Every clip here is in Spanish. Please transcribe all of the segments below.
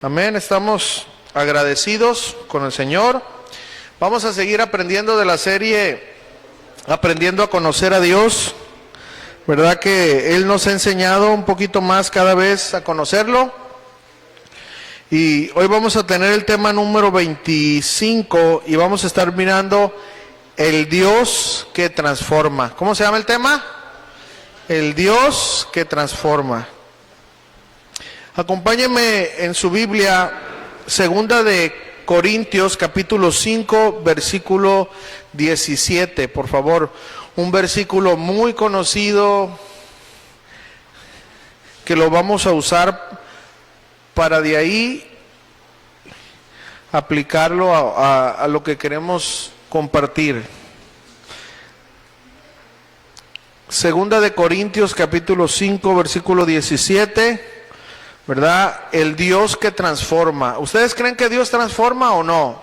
Amén, estamos agradecidos con el Señor. Vamos a seguir aprendiendo de la serie Aprendiendo a conocer a Dios. ¿Verdad que Él nos ha enseñado un poquito más cada vez a conocerlo? Y hoy vamos a tener el tema número 25 y vamos a estar mirando el Dios que transforma. ¿Cómo se llama el tema? El Dios que transforma. Acompáñenme en su Biblia, segunda de Corintios, capítulo 5, versículo 17, por favor. Un versículo muy conocido que lo vamos a usar para de ahí aplicarlo a lo que queremos compartir. Segunda de Corintios, capítulo 5, versículo 17. ¿Verdad? El Dios que transforma. ¿Ustedes creen que Dios transforma o no?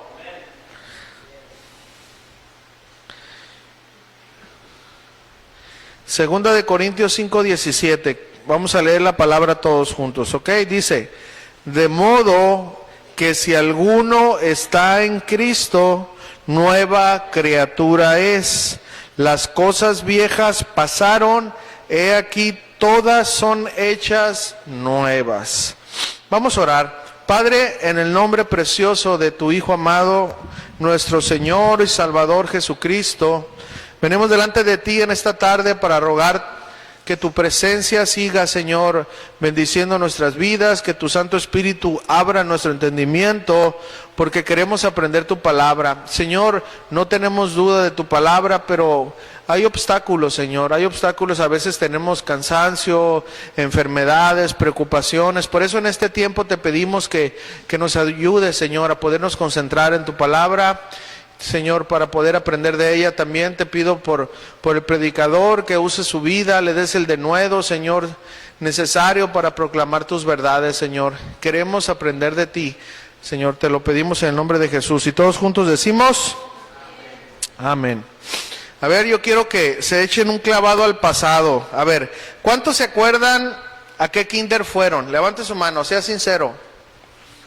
Segunda de Corintios 5:17. Vamos a leer la palabra todos juntos, ¿ok? Dice, de modo que si alguno está en Cristo, nueva criatura es. Las cosas viejas pasaron, he aquí todas son hechas nuevas. Vamos a orar. Padre, en el nombre precioso de tu Hijo amado, nuestro Señor y Salvador Jesucristo, venimos delante de ti en esta tarde para rogar que tu presencia siga, Señor, bendiciendo nuestras vidas, que tu Santo Espíritu abra nuestro entendimiento, porque queremos aprender tu palabra. Señor, no tenemos duda de tu palabra, pero hay obstáculos, Señor, hay obstáculos. A veces tenemos cansancio, enfermedades, preocupaciones. Por eso en este tiempo te pedimos que nos ayudes, Señor, a podernos concentrar en tu palabra, Señor, para poder aprender de ella. También te pido por el predicador, que use su vida, le des el denuedo, Señor, necesario para proclamar tus verdades, Señor. Queremos aprender de ti, Señor, te lo pedimos en el nombre de Jesús. Y todos juntos decimos, amén. A ver, yo quiero que se echen un clavado al pasado. A ver, ¿cuántos se acuerdan a qué kinder fueron? Levante su mano, sea sincero.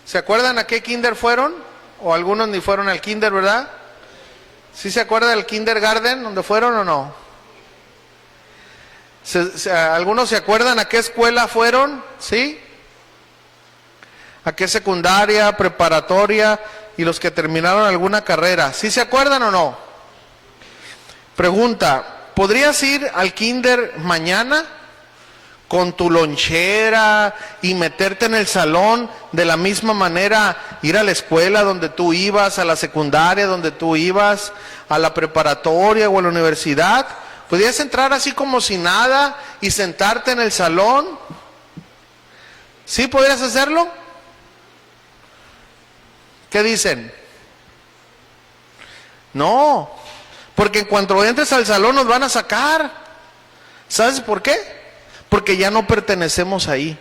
¿Se acuerdan a qué kinder fueron? O algunos ni fueron al kinder, ¿verdad? ¿Sí se acuerdan del kindergarten, donde fueron o no? ¿Algunos se acuerdan a qué escuela fueron? ¿Sí? ¿A qué secundaria, preparatoria y los que terminaron alguna carrera? ¿Sí se acuerdan o no? Pregunta, ¿podrías ir al kinder mañana con tu lonchera y meterte en el salón de la misma manera, ir a la escuela donde tú ibas, a la secundaria donde tú ibas, a la preparatoria o a la universidad? ¿Podrías entrar así como si nada y sentarte en el salón? ¿Sí podrías hacerlo? ¿Qué dicen? No, porque en cuanto entres al salón nos van a sacar. ¿Sabes por qué? Porque ya no pertenecemos ahí.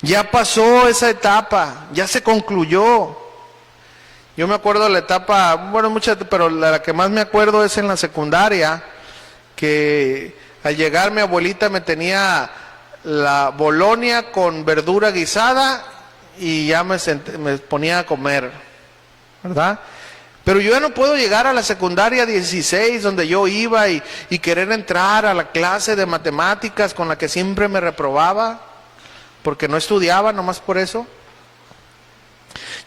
Ya pasó esa etapa, ya se concluyó. Yo me acuerdo de la etapa, bueno, muchas, pero la que más me acuerdo es en la secundaria, que al llegar mi abuelita me tenía la bolonia con verdura guisada y ya me ponía a comer, ¿verdad? Pero yo ya no puedo llegar a la secundaria 16, donde yo iba y querer entrar a la clase de matemáticas con la que siempre me reprobaba, porque no estudiaba, nomás por eso.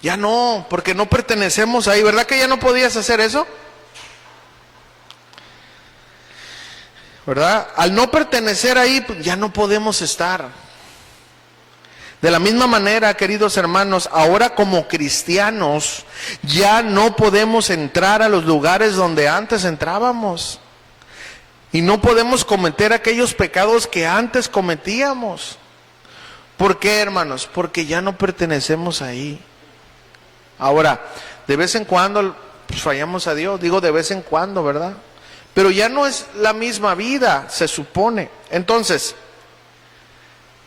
Ya no, porque no pertenecemos ahí. ¿Verdad que ya no podías hacer eso? ¿Verdad? Al no pertenecer ahí, pues ya no podemos estar. De la misma manera, queridos hermanos, ahora como cristianos ya no podemos entrar a los lugares donde antes entrábamos. Y no podemos cometer aquellos pecados que antes cometíamos. ¿Por qué, hermanos? Porque ya no pertenecemos ahí. Ahora, de vez en cuando pues, fallamos a Dios, digo de vez en cuando, ¿verdad? Pero ya no es la misma vida, se supone. Entonces,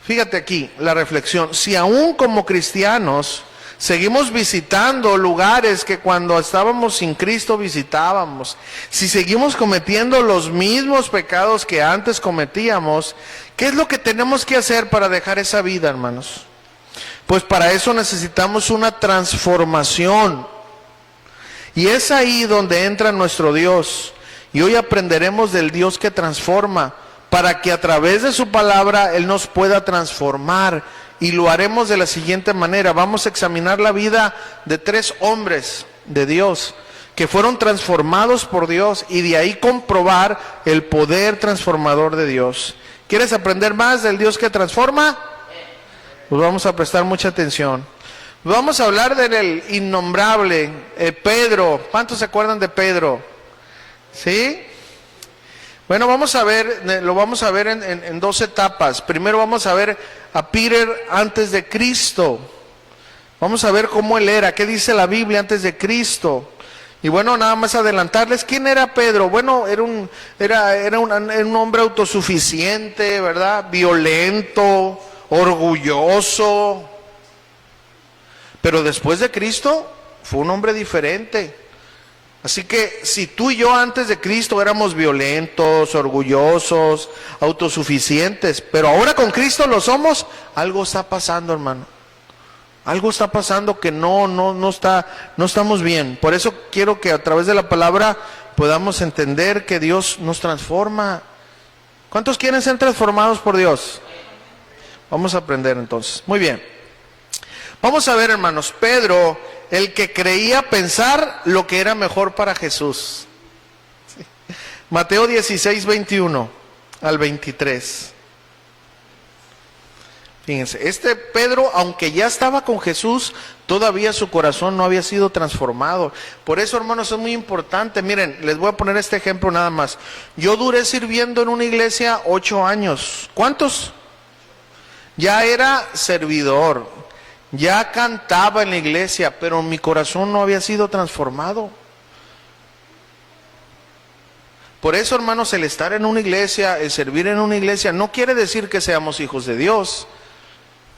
fíjate aquí la reflexión. Si aún como cristianos seguimos visitando lugares que cuando estábamos sin Cristo visitábamos, si seguimos cometiendo los mismos pecados que antes cometíamos, ¿qué es lo que tenemos que hacer para dejar esa vida, hermanos? Pues para eso necesitamos una transformación. Y es ahí donde entra nuestro Dios. Y hoy aprenderemos del Dios que transforma, para que a través de su palabra Él nos pueda transformar. Y lo haremos de la siguiente manera. Vamos a examinar la vida de 3 hombres de Dios que fueron transformados por Dios, y de ahí comprobar el poder transformador de Dios. ¿Quieres aprender más del Dios que transforma? Pues vamos a prestar mucha atención. Vamos a hablar del innombrable Pedro. ¿Cuántos se acuerdan de Pedro? ¿Sí? Bueno, vamos a ver, lo vamos a ver en 2 etapas. Primero vamos a ver a Peter antes de Cristo. Vamos a ver cómo él era, qué dice la Biblia antes de Cristo. Y bueno, nada más adelantarles, ¿quién era Pedro? Bueno, era un hombre autosuficiente, ¿verdad? Violento, orgulloso. Pero después de Cristo fue un hombre diferente. Así que si tú y yo antes de Cristo éramos violentos, orgullosos, autosuficientes, pero ahora con Cristo lo somos, algo está pasando, hermano. Algo está pasando que no estamos bien. Por eso quiero que a través de la palabra podamos entender que Dios nos transforma. ¿Cuántos quieren ser transformados por Dios? Vamos a aprender entonces. Muy bien. Vamos a ver, hermanos, Pedro, el que creía pensar lo que era mejor para Jesús. Sí. Mateo 16, 21 al 23. Fíjense, este Pedro, aunque ya estaba con Jesús, todavía su corazón no había sido transformado. Por eso, hermanos, es muy importante. Miren, les voy a poner este ejemplo nada más. Yo duré sirviendo en una iglesia 8 años. ¿Cuántos? Ya era servidor, ya cantaba en la iglesia, pero mi corazón no había sido transformado. Por eso, hermanos, el estar en una iglesia, el servir en una iglesia, no quiere decir que seamos hijos de Dios.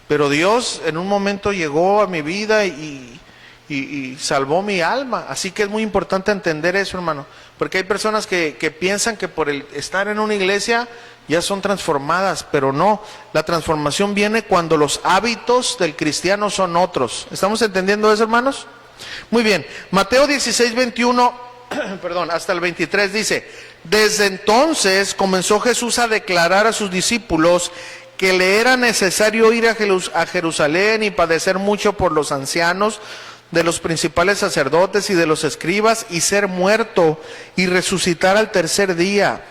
Pero Dios en un momento llegó a mi vida y salvó mi alma. Así que es muy importante entender eso, hermano. Porque hay personas que piensan que por el estar en una iglesia ya son transformadas, pero no. La transformación viene cuando los hábitos del cristiano son otros. ¿Estamos entendiendo eso, hermanos? Muy bien. Mateo 16, 21, perdón, hasta el 23 dice: desde entonces comenzó Jesús a declarar a sus discípulos que le era necesario ir a Jerusalén y padecer mucho por los ancianos, de los principales sacerdotes y de los escribas, y ser muerto y resucitar al tercer día.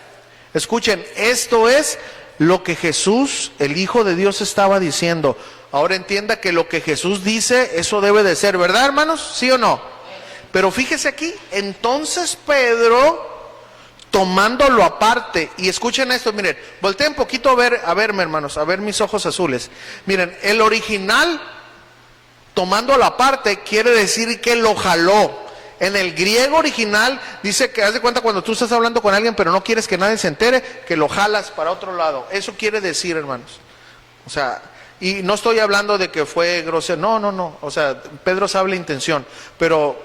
Escuchen, esto es lo que Jesús, el Hijo de Dios, estaba diciendo. Ahora entienda que lo que Jesús dice, eso debe de ser, ¿verdad, hermanos? ¿Sí o no? Pero fíjese aquí, entonces Pedro, tomándolo aparte, y escuchen esto, miren, volteen un poquito a verme, hermanos, a ver mis ojos azules. Miren, el original, tomándolo aparte, quiere decir que lo jaló. En el griego original dice que, haz de cuenta, cuando tú estás hablando con alguien pero no quieres que nadie se entere, que lo jalas para otro lado. Eso quiere decir, hermanos. O sea, y no estoy hablando de que fue grosero, no. O sea, Pedro sabe la intención, pero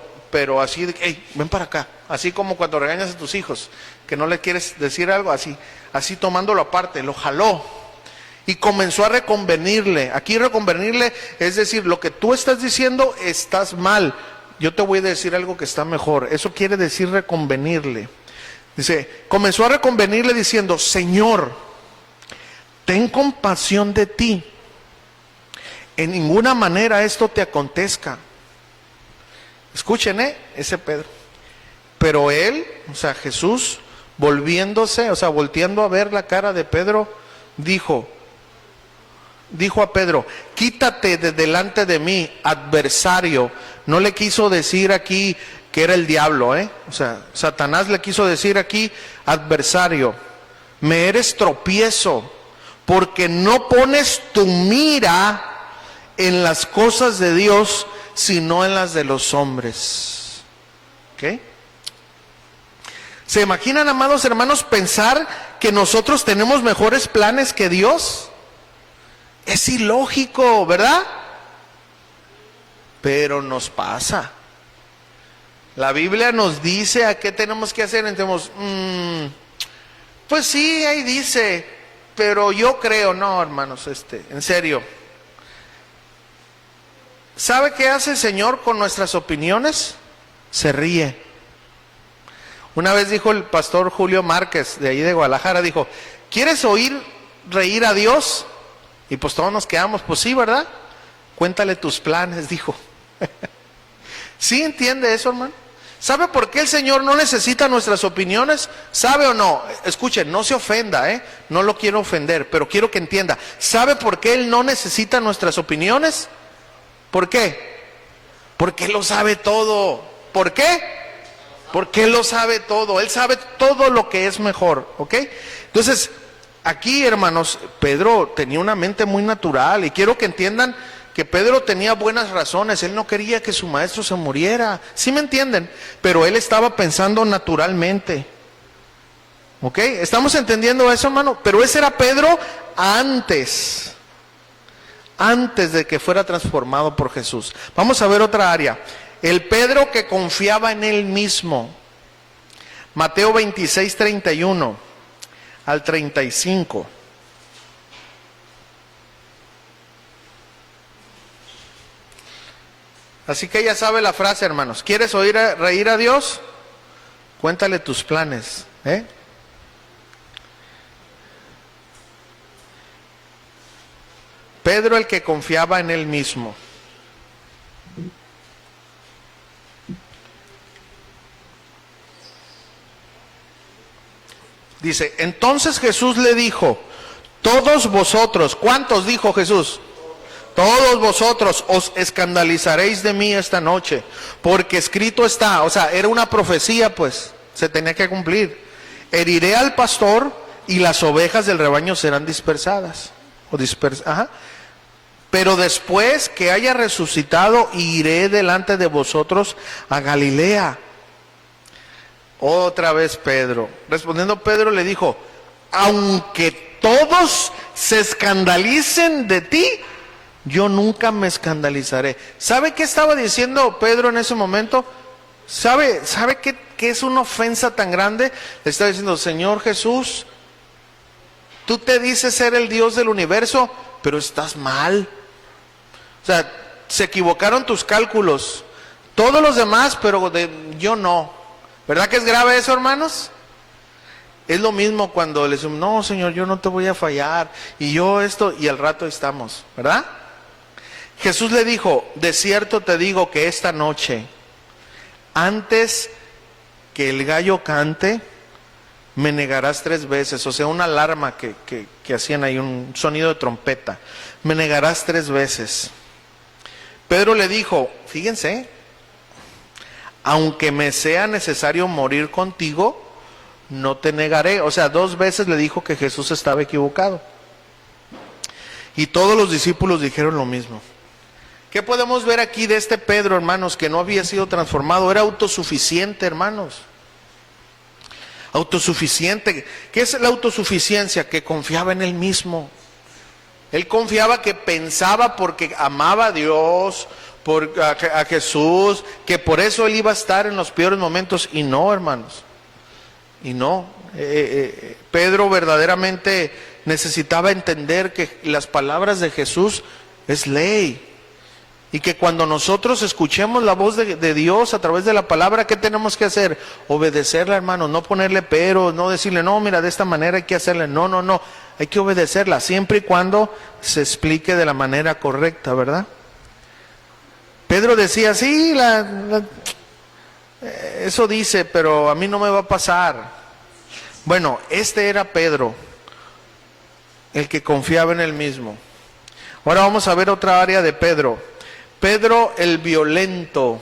así de, hey, ven para acá. Así como cuando regañas a tus hijos, que no le quieres decir algo, así tomándolo aparte, lo jaló. Y comenzó a reconvenirle. Aquí reconvenirle es decir, lo que tú estás diciendo estás mal. Yo te voy a decir algo que está mejor. Eso quiere decir reconvenirle. Dice, comenzó a reconvenirle diciendo: Señor, ten compasión de ti. En ninguna manera esto te acontezca. Escuchen, ese Pedro. Pero él, o sea, Jesús, volteando a ver la cara de Pedro, dijo a Pedro: quítate de delante de mí, adversario. No le quiso decir aquí que era el diablo, o sea, Satanás le quiso decir aquí adversario. Me eres tropiezo, porque no pones tu mira en las cosas de Dios, sino en las de los hombres. ¿Ok? ¿Se imaginan, amados hermanos, pensar que nosotros tenemos mejores planes que Dios? Es ilógico, ¿verdad? Pero nos pasa. La Biblia nos dice a qué tenemos que hacer. Entonces, pues sí, ahí dice, pero yo creo, no, hermanos, en serio. ¿Sabe qué hace el Señor con nuestras opiniones? Se ríe. Una vez dijo el pastor Julio Márquez, de ahí de Guadalajara, dijo, ¿quieres oír reír a Dios? Y pues todos nos quedamos, pues sí, ¿verdad? Cuéntale tus planes, dijo. ¿Sí entiende eso, hermano? ¿Sabe por qué el Señor no necesita nuestras opiniones? ¿Sabe o no? Escuchen, no se ofenda, no lo quiero ofender, pero quiero que entienda. ¿Sabe por qué Él no necesita nuestras opiniones? ¿Por qué? Porque Él lo sabe todo. ¿Por qué? Porque Él lo sabe todo. Él sabe todo lo que es mejor, ¿ok? Entonces, aquí, hermanos, Pedro tenía una mente muy natural y quiero que entiendan que Pedro tenía buenas razones. Él no quería que su maestro se muriera. ¿Sí me entienden? Pero él estaba pensando naturalmente. ¿Ok? ¿Estamos entendiendo eso, hermano? Pero ese era Pedro antes de que fuera transformado por Jesús. Vamos a ver otra área. El Pedro que confiaba en él mismo. Mateo 26, 31 al 35. Así que ya sabe la frase, hermanos. ¿Quieres oír reír a Dios? Cuéntale tus planes, Pedro, el que confiaba en él mismo. Dice, entonces Jesús le dijo, todos vosotros, ¿cuántos dijo Jesús? Todos vosotros os escandalizaréis de mí esta noche, porque escrito está, o sea, era una profecía, pues, se tenía que cumplir. Heriré al pastor y las ovejas del rebaño serán dispersadas. Pero después que haya resucitado, iré delante de vosotros a Galilea. Otra vez Pedro. Respondiendo Pedro le dijo, aunque todos se escandalicen de ti, yo nunca me escandalizaré. ¿Sabe qué estaba diciendo Pedro en ese momento? ¿Sabe qué es una ofensa tan grande? Le estaba diciendo, Señor Jesús, tú te dices ser el Dios del universo, pero estás mal. O sea, se equivocaron tus cálculos. Todos los demás, pero yo no. ¿Verdad que es grave eso, hermanos? Es lo mismo cuando le decimos, no, Señor, yo no te voy a fallar. Y yo esto, y al rato estamos, ¿verdad? Jesús le dijo, de cierto te digo que esta noche, antes que el gallo cante, me negarás 3 veces. O sea, una alarma que hacían ahí, un sonido de trompeta. Me negarás 3 veces. Pedro le dijo, fíjense, aunque me sea necesario morir contigo, no te negaré. O sea, 2 veces le dijo que Jesús estaba equivocado. Y todos los discípulos dijeron lo mismo. ¿Qué podemos ver aquí de este Pedro, hermanos, que no había sido transformado? Era autosuficiente, hermanos. Autosuficiente. ¿Qué es la autosuficiencia? Que confiaba en él mismo. Él confiaba, que pensaba porque amaba a Dios, a Jesús, que por eso él iba a estar en los peores momentos. Y no, hermanos. Y no. Pedro verdaderamente necesitaba entender que las palabras de Jesús es ley. Y que cuando nosotros escuchemos la voz de Dios a través de la palabra, ¿qué tenemos que hacer? Obedecerla, hermano, no ponerle pero, no decirle, no, mira, de esta manera hay que hacerle. No, hay que obedecerla, siempre y cuando se explique de la manera correcta, ¿verdad? Pedro decía, sí, eso dice, pero a mí no me va a pasar. Bueno, este era Pedro, el que confiaba en él mismo. Ahora vamos a ver otra área de Pedro. Pedro el violento.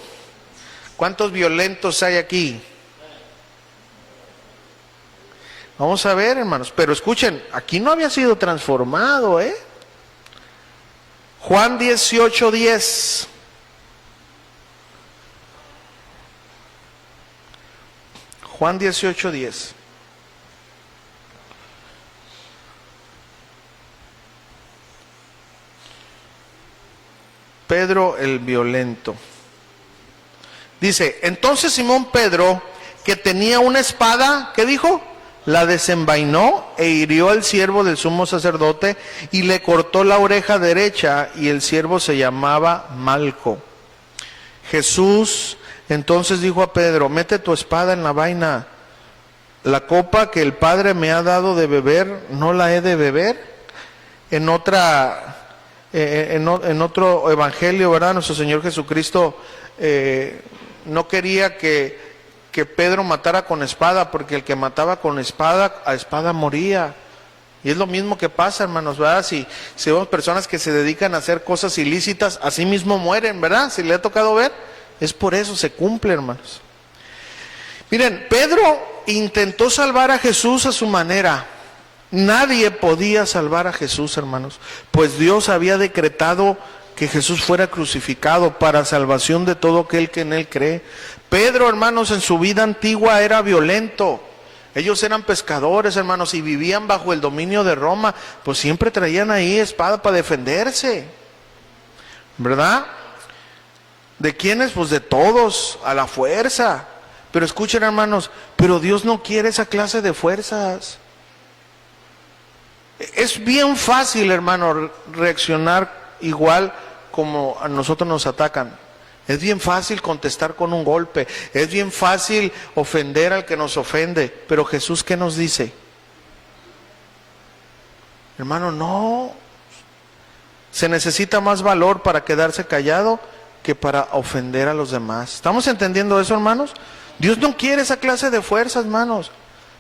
¿Cuántos violentos hay aquí? Vamos a ver, hermanos. Pero escuchen, aquí no había sido transformado, Juan 18:10. Juan 18:10. Pedro el violento. Dice, entonces Simón Pedro, que tenía una espada, ¿qué dijo? la desenvainó e hirió al siervo del sumo sacerdote y le cortó la oreja derecha, y el siervo se llamaba Malco. Jesús entonces dijo a Pedro: mete tu espada en la vaina. La copa que el Padre me ha dado de beber, ¿no la he de beber? En otro evangelio, ¿verdad? Nuestro Señor Jesucristo no quería que Pedro matara con espada, porque el que mataba con espada, a espada moría. Y es lo mismo que pasa, hermanos, ¿verdad? Si vemos personas que se dedican a hacer cosas ilícitas, así mismo mueren, ¿verdad? Si le ha tocado ver, es por eso, se cumple, hermanos. Miren, Pedro intentó salvar a Jesús a su manera. Nadie podía salvar a Jesús, hermanos, pues Dios había decretado que Jesús fuera crucificado para salvación de todo aquel que en él cree. Pedro, hermanos, en su vida antigua era violento. Ellos eran pescadores, hermanos, y vivían bajo el dominio de Roma. Pues siempre traían ahí espada para defenderse, ¿verdad? ¿De quiénes? Pues de todos, a la fuerza. Pero escuchen, hermanos, pero Dios no quiere esa clase de fuerzas. Es bien fácil, hermano, reaccionar igual como a nosotros nos atacan. Es bien fácil contestar con un golpe. Es bien fácil ofender al que nos ofende. Pero Jesús, ¿qué nos dice? Hermano, no. Se necesita más valor para quedarse callado que para ofender a los demás. ¿Estamos entendiendo eso, hermanos? Dios no quiere esa clase de fuerzas, hermanos.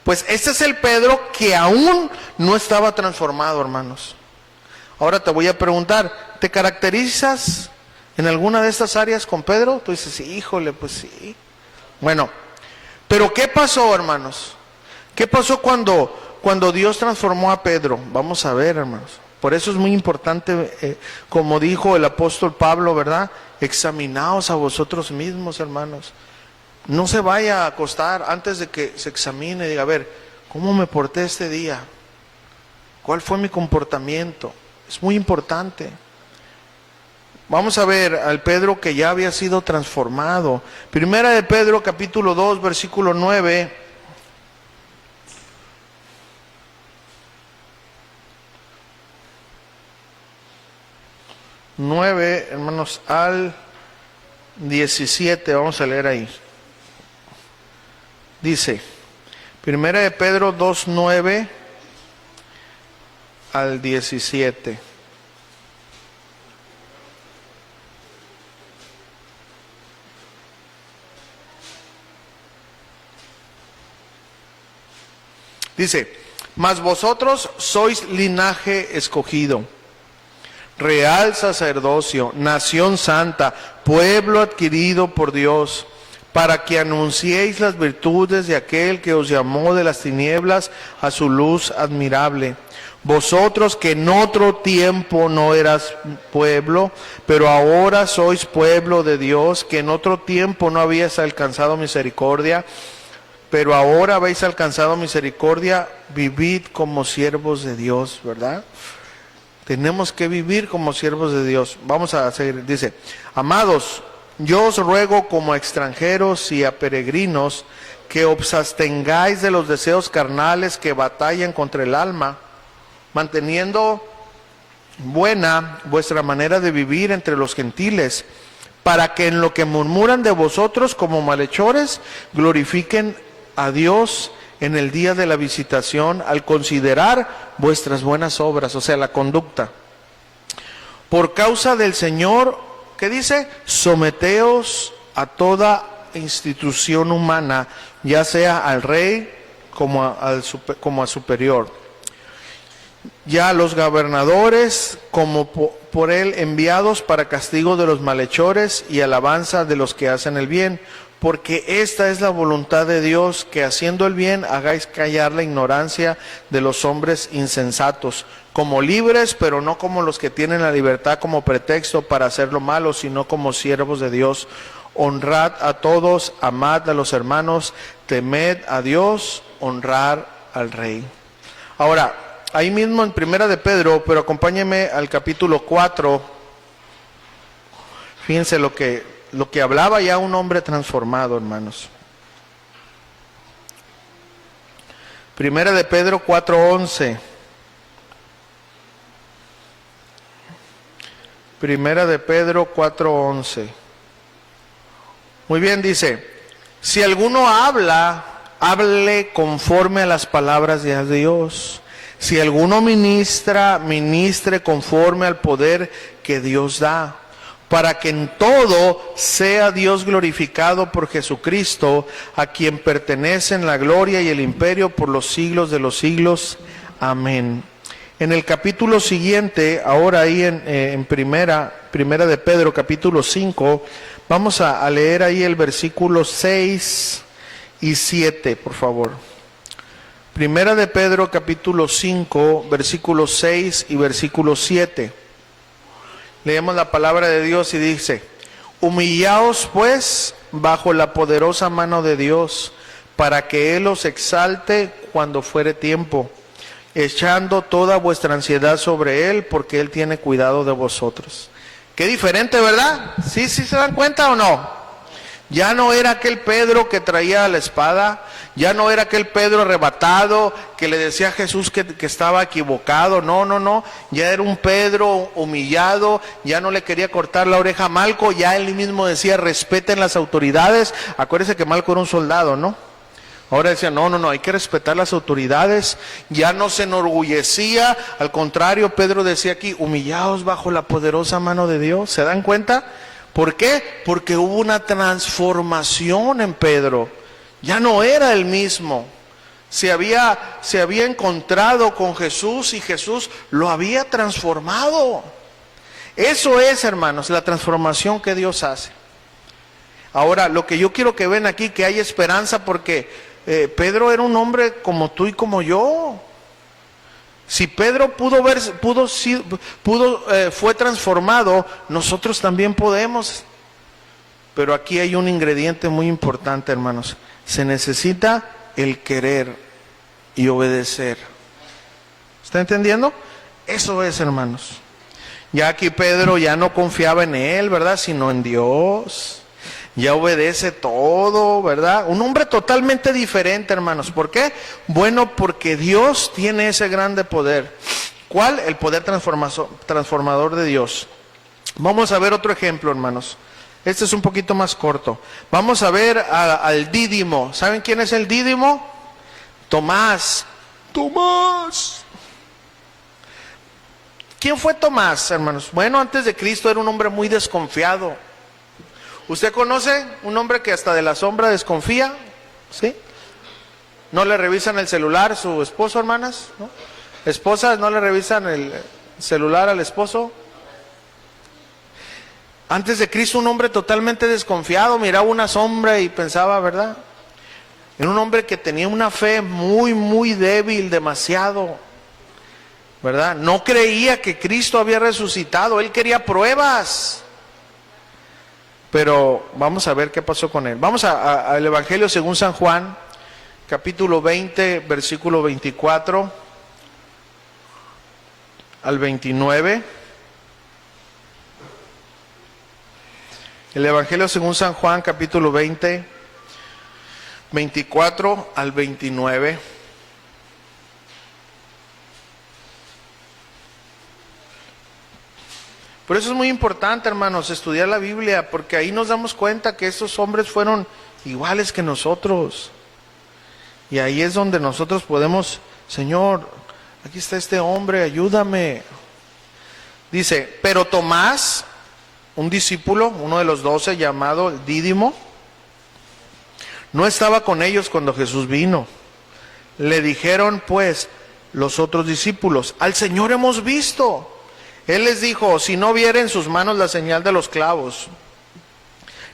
Pues este es el Pedro que aún no estaba transformado, hermanos. Ahora te voy a preguntar, ¿te caracterizas en alguna de estas áreas con Pedro? Tú dices, híjole, pues sí. Bueno, pero ¿qué pasó, hermanos? ¿Qué pasó cuando Dios transformó a Pedro? Vamos a ver, hermanos. Por eso es muy importante, como dijo el apóstol Pablo, ¿verdad? Examinaos a vosotros mismos, hermanos. No se vaya a acostar antes de que se examine y diga, a ver, ¿cómo me porté este día? ¿Cuál fue mi comportamiento? Es muy importante. Vamos a ver al Pedro que ya había sido transformado. Primera de Pedro, capítulo 2, versículo 9. Hermanos, al 17, vamos a leer ahí. Dice, Primera de Pedro 2, 9 al 17. Dice, mas vosotros sois linaje escogido, real sacerdocio, nación santa, pueblo adquirido por Dios, para que anunciéis las virtudes de aquel que os llamó de las tinieblas a su luz admirable. Vosotros que en otro tiempo no eras pueblo, pero ahora sois pueblo de Dios, que en otro tiempo no habíais alcanzado misericordia, pero ahora habéis alcanzado misericordia, vivid como siervos de Dios, ¿verdad? Tenemos que vivir como siervos de Dios. Vamos a seguir, dice, amados, yo os ruego como a extranjeros y a peregrinos que os abstengáis de los deseos carnales que batallan contra el alma, manteniendo buena vuestra manera de vivir entre los gentiles, para que en lo que murmuran de vosotros como malhechores, glorifiquen a Dios en el día de la visitación, al considerar vuestras buenas obras, o sea, la conducta. Por causa del Señor, ¿qué dice? Someteos a toda institución humana, ya sea al rey como a superior, ya a los gobernadores como por él enviados para castigo de los malhechores y alabanza de los que hacen el bien, porque esta es la voluntad de Dios, que haciendo el bien hagáis callar la ignorancia de los hombres insensatos, como libres, pero no como los que tienen la libertad como pretexto para hacer lo malo, sino como siervos de Dios. Honrad a todos, amad a los hermanos, temed a Dios, honrar al rey. Ahora, ahí mismo en Primera de Pedro, pero acompáñenme al capítulo 4. Fíjense lo que hablaba ya un hombre transformado, hermanos. Primera de Pedro 4:11. Primera de Pedro 4:11. Muy bien, dice, si alguno habla, hable conforme a las palabras de Dios. Si alguno ministra, ministre conforme al poder que Dios da, para que en todo sea Dios glorificado por Jesucristo, a quien pertenecen la gloria y el imperio por los siglos de los siglos. Amén. En el capítulo siguiente, ahora ahí en primera de Pedro, capítulo 5, vamos a leer ahí el versículo 6 y 7, por favor. Primera de Pedro, capítulo 5, versículos 6 y versículo 7. Leemos la palabra de Dios y dice, humillaos pues bajo la poderosa mano de Dios, para que Él os exalte cuando fuere tiempo, echando toda vuestra ansiedad sobre Él, porque Él tiene cuidado de vosotros. Qué diferente, ¿verdad? ¿Sí se dan cuenta o no? Ya no era aquel Pedro que traía la espada, ya no era aquel Pedro arrebatado que le decía a Jesús que estaba equivocado, no, ya era un Pedro humillado, ya no le quería cortar la oreja a Malco, ya él mismo decía, respeten las autoridades. Acuérdense que Malco era un soldado, ¿no? Ahora decía, no, hay que respetar las autoridades. Ya no se enorgullecía, al contrario, Pedro decía aquí, humillaos bajo la poderosa mano de Dios. ¿Se dan cuenta? ¿Por qué? Porque hubo una transformación en Pedro. Ya no era el mismo. Se había encontrado con Jesús y Jesús lo había transformado. Eso es, hermanos, la transformación que Dios hace. Ahora, lo que yo quiero que ven aquí, que hay esperanza, porque Pedro era un hombre como tú y como yo. Si Pedro fue transformado, nosotros también podemos. Pero aquí hay un ingrediente muy importante, hermanos. Se necesita el querer y obedecer. ¿Está entendiendo? Eso es, hermanos. Ya aquí Pedro ya no confiaba en él, ¿verdad? Sino en Dios. Ya obedece todo, ¿verdad? Un hombre totalmente diferente, hermanos. ¿Por qué? Bueno, porque Dios tiene ese grande poder. ¿Cuál? El poder transformador de Dios. Vamos a ver otro ejemplo, hermanos. Este es un poquito más corto. Vamos a ver al Dídimo. ¿Saben quién es el Dídimo? Tomás. Tomás. ¿Quién fue Tomás, hermanos? Bueno, antes de Cristo era un hombre muy desconfiado. ¿Usted conoce un hombre que hasta de la sombra desconfía? ¿Sí? ¿No le revisan el celular su esposo, hermanas? ¿No? ¿Esposas no le revisan el celular al esposo? Antes de Cristo un hombre totalmente desconfiado, miraba una sombra y pensaba, ¿verdad? Era un hombre que tenía una fe muy, muy débil, demasiado, ¿verdad? No creía que Cristo había resucitado, él quería pruebas. Pero vamos a ver qué pasó con él. Vamos al Evangelio según San Juan, capítulo 20, versículo 24 al 29. El Evangelio según San Juan, capítulo 20, 24 al 29. Por eso es muy importante, hermanos, estudiar la Biblia, porque ahí nos damos cuenta que estos hombres fueron iguales que nosotros. Y ahí es donde nosotros podemos, Señor, aquí está este hombre, ayúdame. Dice, pero Tomás, un discípulo, uno de los 12, llamado Dídimo, no estaba con ellos cuando Jesús vino. Le dijeron pues los otros discípulos, al Señor hemos visto. Él les dijo, si no viere en sus manos la señal de los clavos,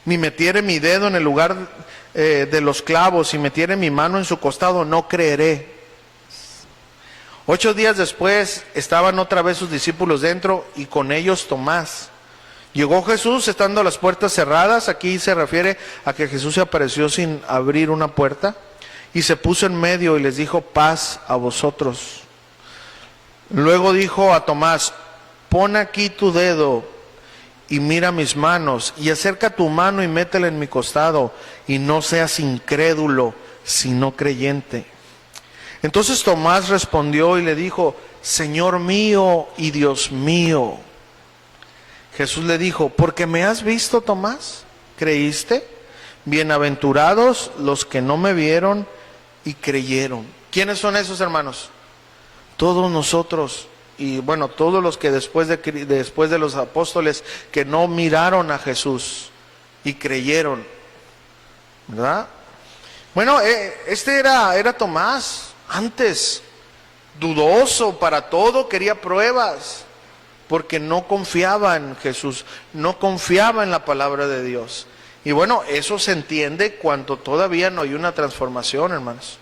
ni metiere mi dedo en el lugar de los clavos, y metiere mi mano en su costado, no creeré. 8 días después estaban otra vez sus discípulos dentro y con ellos Tomás. Llegó Jesús estando las puertas cerradas, aquí se refiere a que Jesús se apareció sin abrir una puerta, y se puso en medio y les dijo, paz a vosotros. Luego dijo a Tomás, pon aquí tu dedo y mira mis manos, y acerca tu mano y métela en mi costado, y no seas incrédulo, sino creyente. Entonces Tomás respondió y le dijo: Señor mío y Dios mío. Jesús le dijo: ¿porque me has visto, Tomás, creíste? Bienaventurados los que no me vieron y creyeron. ¿Quiénes son esos, hermanos? Todos nosotros, y bueno, todos los que después de los apóstoles que no miraron a Jesús y creyeron, ¿verdad? Bueno, este era Tomás, antes, dudoso para todo, quería pruebas, porque no confiaba en Jesús, no confiaba en la palabra de Dios. Y bueno, eso se entiende cuando todavía no hay una transformación, hermanos,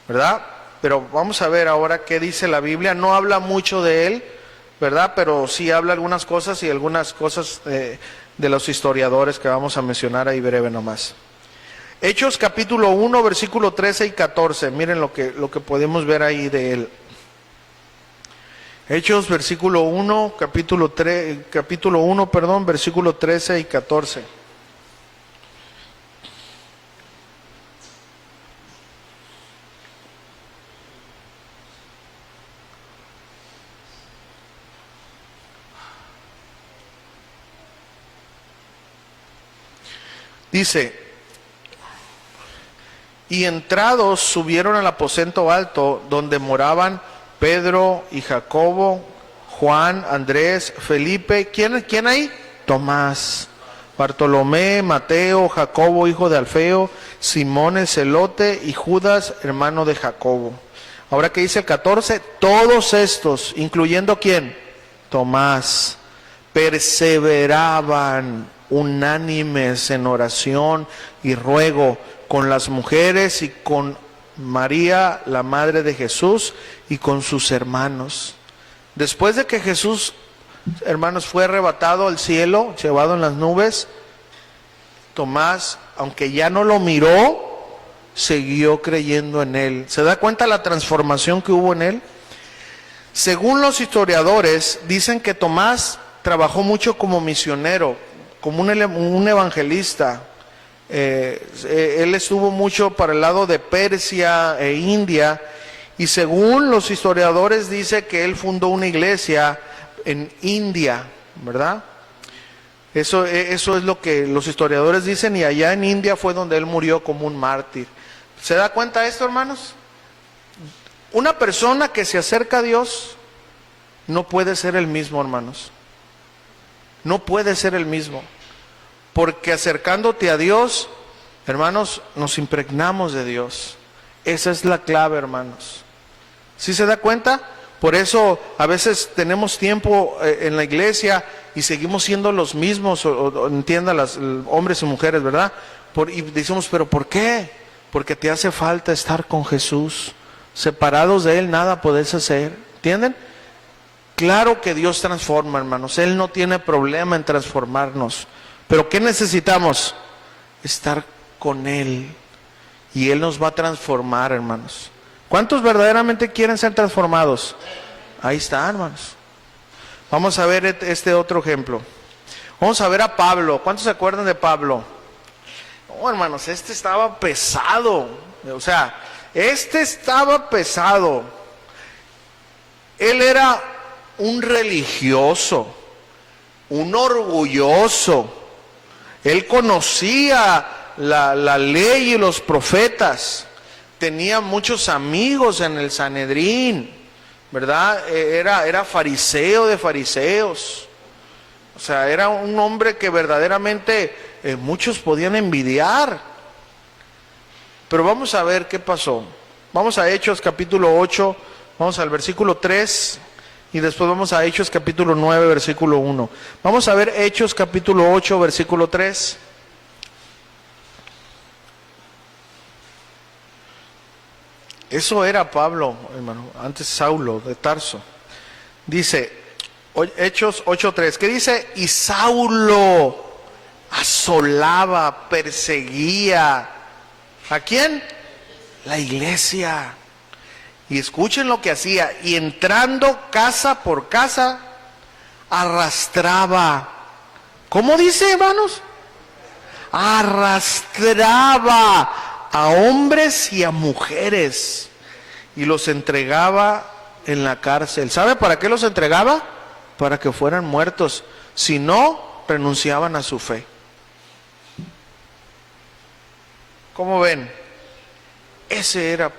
¿verdad? Pero vamos a ver ahora qué dice la Biblia. No habla mucho de él, ¿verdad? Pero sí habla algunas cosas y algunas cosas de los historiadores que vamos a mencionar ahí breve nomás. Hechos capítulo 1, versículo 13 y 14. Miren lo que podemos ver ahí de él. Hechos capítulo 1, versículo 13 y 14. Dice: y entrados subieron al aposento alto, donde moraban Pedro y Jacobo, Juan, Andrés, Felipe, ¿quién hay? Tomás, Bartolomé, Mateo, Jacobo, hijo de Alfeo, Simón el celote y Judas, hermano de Jacobo. Ahora que dice el 14, todos estos, incluyendo ¿quién? Tomás, perseveraban unánimes en oración y ruego con las mujeres y con María, la madre de Jesús, y con sus hermanos. Después de que Jesús, hermanos, fue arrebatado al cielo, llevado en las nubes, Tomás, aunque ya no lo miró, siguió creyendo en él. ¿Se da cuenta la transformación que hubo en él? Según los historiadores, dicen que Tomás trabajó mucho como misionero, como un evangelista. Él estuvo mucho para el lado de Persia e India, y según los historiadores dice que él fundó una iglesia en India, ¿verdad? Eso es lo que los historiadores dicen, y allá en India fue donde él murió como un mártir. ¿Se da cuenta esto, hermanos? Una persona que se acerca a Dios no puede ser el mismo, hermanos. No puede ser el mismo. Porque acercándote a Dios, hermanos, nos impregnamos de Dios. Esa es la clave, hermanos. ¿Sí se da cuenta? Por eso a veces tenemos tiempo en la iglesia y seguimos siendo los mismos, entiendan las hombres y mujeres, ¿verdad? Y decimos, ¿pero por qué? Porque te hace falta estar con Jesús. Separados de Él nada podés hacer. ¿Entienden? Claro que Dios transforma, hermanos. Él no tiene problema en transformarnos. Pero ¿qué necesitamos? Estar con Él. Y Él nos va a transformar, hermanos. ¿Cuántos verdaderamente quieren ser transformados? Ahí está, hermanos. Vamos a ver este otro ejemplo. Vamos a ver a Pablo. ¿Cuántos se acuerdan de Pablo? No, hermanos, este estaba pesado. O sea, este estaba pesado. Él era un religioso, un orgulloso. Él conocía la ley y los profetas. Tenía muchos amigos en el Sanedrín, ¿verdad? Era fariseo de fariseos. O sea, era un hombre que verdaderamente muchos podían envidiar. Pero vamos a ver qué pasó. Vamos a Hechos capítulo 8, vamos al versículo 3 y después vamos a Hechos capítulo 9, versículo 1. Vamos a ver Hechos capítulo 8, versículo 3. Eso era Pablo, hermano, antes Saulo de Tarso. Dice, Hechos 8:3, ¿qué dice? Y Saulo asolaba, perseguía. ¿A quién? La iglesia. Y escuchen lo que hacía. Y entrando casa por casa, arrastraba. ¿Cómo dice, hermanos? Arrastraba a hombres y a mujeres, y los entregaba en la cárcel. ¿Sabe para qué los entregaba? Para que fueran muertos. Si no, renunciaban a su fe. ¿Cómo ven? Ese era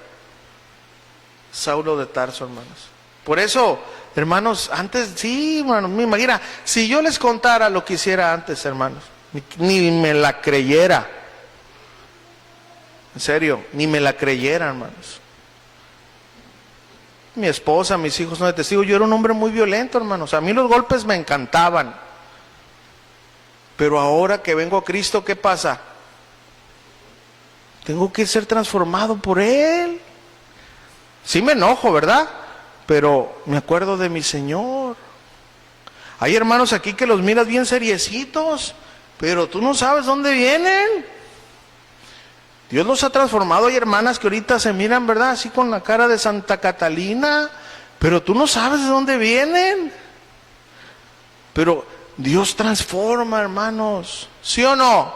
Saulo de Tarso, hermanos. Por eso, hermanos, antes, sí, hermanos, me imagina, si yo les contara lo que hiciera antes, hermanos, ni me la creyera. En serio, ni me la creyera, hermanos. Mi esposa, mis hijos son de testigo. Yo era un hombre muy violento, hermanos. A mí los golpes me encantaban. Pero ahora que vengo a Cristo, ¿qué pasa? Tengo que ser transformado por Él. Sí me enojo, ¿verdad? Pero me acuerdo de mi Señor. Hay hermanos aquí que los miras bien seriecitos, pero tú no sabes dónde vienen. Dios los ha transformado. Hay hermanas que ahorita se miran, ¿verdad? Así con la cara de Santa Catalina, pero tú no sabes de dónde vienen. Pero Dios transforma, hermanos. ¿Sí o no?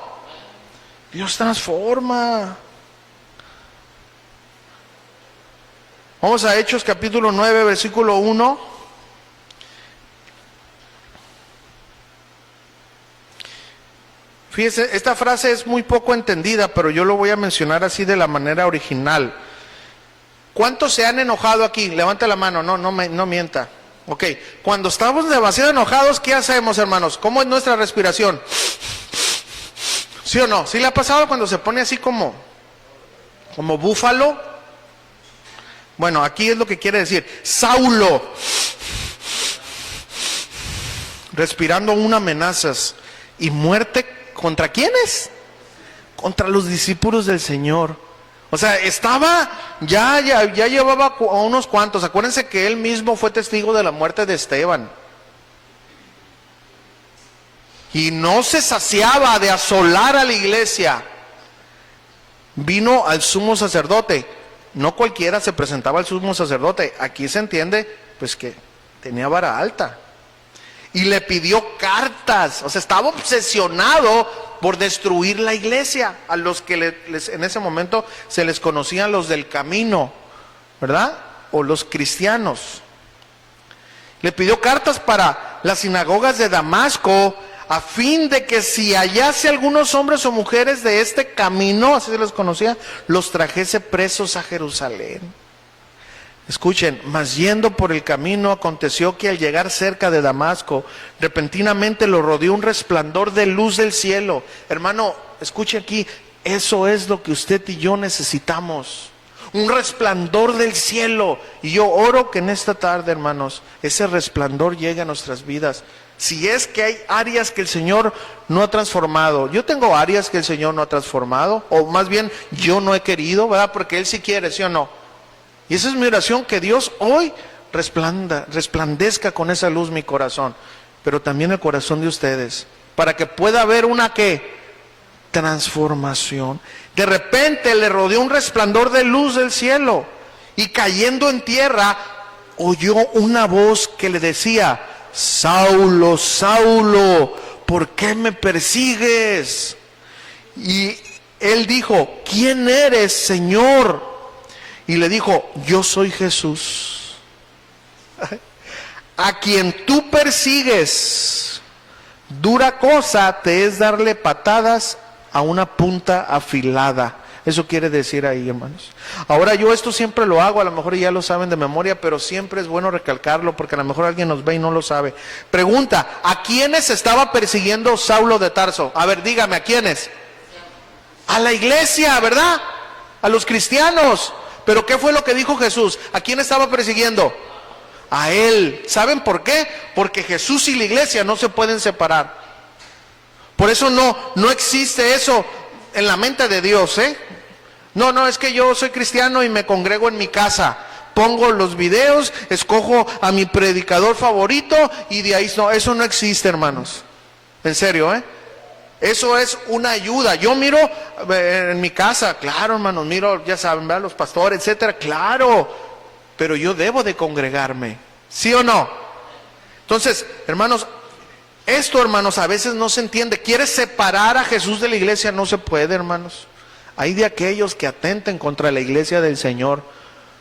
Dios transforma. Vamos a Hechos capítulo 9, versículo 1. Fíjese, esta frase es muy poco entendida, pero yo lo voy a mencionar así de la manera original. ¿Cuántos se han enojado aquí? Levanta la mano, no mienta. Ok, cuando estamos demasiado enojados, ¿qué hacemos, hermanos? ¿Cómo es nuestra respiración? ¿Sí o no? ¿Sí le ha pasado cuando se pone así como búfalo? Bueno, aquí es lo que quiere decir. Saulo, respirando una amenazas y muerte. ¿Contra quiénes? Contra los discípulos del Señor. O sea, estaba, ya llevaba a unos cuantos. Acuérdense que él mismo fue testigo de la muerte de Esteban. Y no se saciaba de asolar a la iglesia. Vino al sumo sacerdote. No cualquiera se presentaba al sumo sacerdote. Aquí se entiende, pues, que tenía vara alta. Y le pidió cartas. O sea, estaba obsesionado por destruir la iglesia. A los que en ese momento se les conocían los del camino, ¿verdad? O los cristianos. Le pidió cartas para las sinagogas de Damasco, a fin de que si hallase algunos hombres o mujeres de este camino, así se les conocía, los trajese presos a Jerusalén. Escuchen, mas yendo por el camino, aconteció que al llegar cerca de Damasco, repentinamente lo rodeó un resplandor de luz del cielo. Hermano, escuche aquí, eso es lo que usted y yo necesitamos. Un resplandor del cielo. Y yo oro que en esta tarde, hermanos, ese resplandor llegue a nuestras vidas. Si es que hay áreas que el Señor no ha transformado. Yo tengo áreas que el Señor no ha transformado, o más bien yo no he querido, ¿verdad? Porque Él sí quiere, ¿sí o no? Y esa es mi oración, que Dios hoy resplandezca con esa luz mi corazón, pero también el corazón de ustedes, para que pueda haber una ¿qué? Transformación. De repente le rodeó un resplandor de luz del cielo, y cayendo en tierra, oyó una voz que le decía: Saulo, Saulo, ¿por qué me persigues? Y él dijo: ¿quién eres, Señor? Y le dijo: yo soy Jesús, a quien tú persigues. Dura cosa te es darle patadas a una punta afilada. Eso quiere decir ahí, hermanos. Ahora, yo esto siempre lo hago, a lo mejor ya lo saben de memoria, pero siempre es bueno recalcarlo, porque a lo mejor alguien nos ve y no lo sabe. Pregunta: ¿a quiénes estaba persiguiendo Saulo de Tarso? A ver, dígame, ¿a quiénes? A la iglesia, ¿verdad? A los cristianos. Pero ¿qué fue lo que dijo Jesús? ¿A quién estaba persiguiendo? A Él. ¿Saben por qué? Porque Jesús y la iglesia no se pueden separar. Por eso no existe eso en la mente de Dios, ¿eh? No, es que yo soy cristiano y me congrego en mi casa. Pongo los videos, escojo a mi predicador favorito y de ahí no, eso no existe, hermanos. En serio, ¿eh? Eso es una ayuda. Yo miro en mi casa, claro, hermanos, miro, ya saben, ¿verdad? Los pastores, etcétera, claro, pero yo debo de congregarme, ¿sí o no? Entonces, hermanos, esto, hermanos, a veces no se entiende. ¿Quieres separar a Jesús de la iglesia? No se puede, hermanos. Hay de aquellos que atenten contra la iglesia del Señor.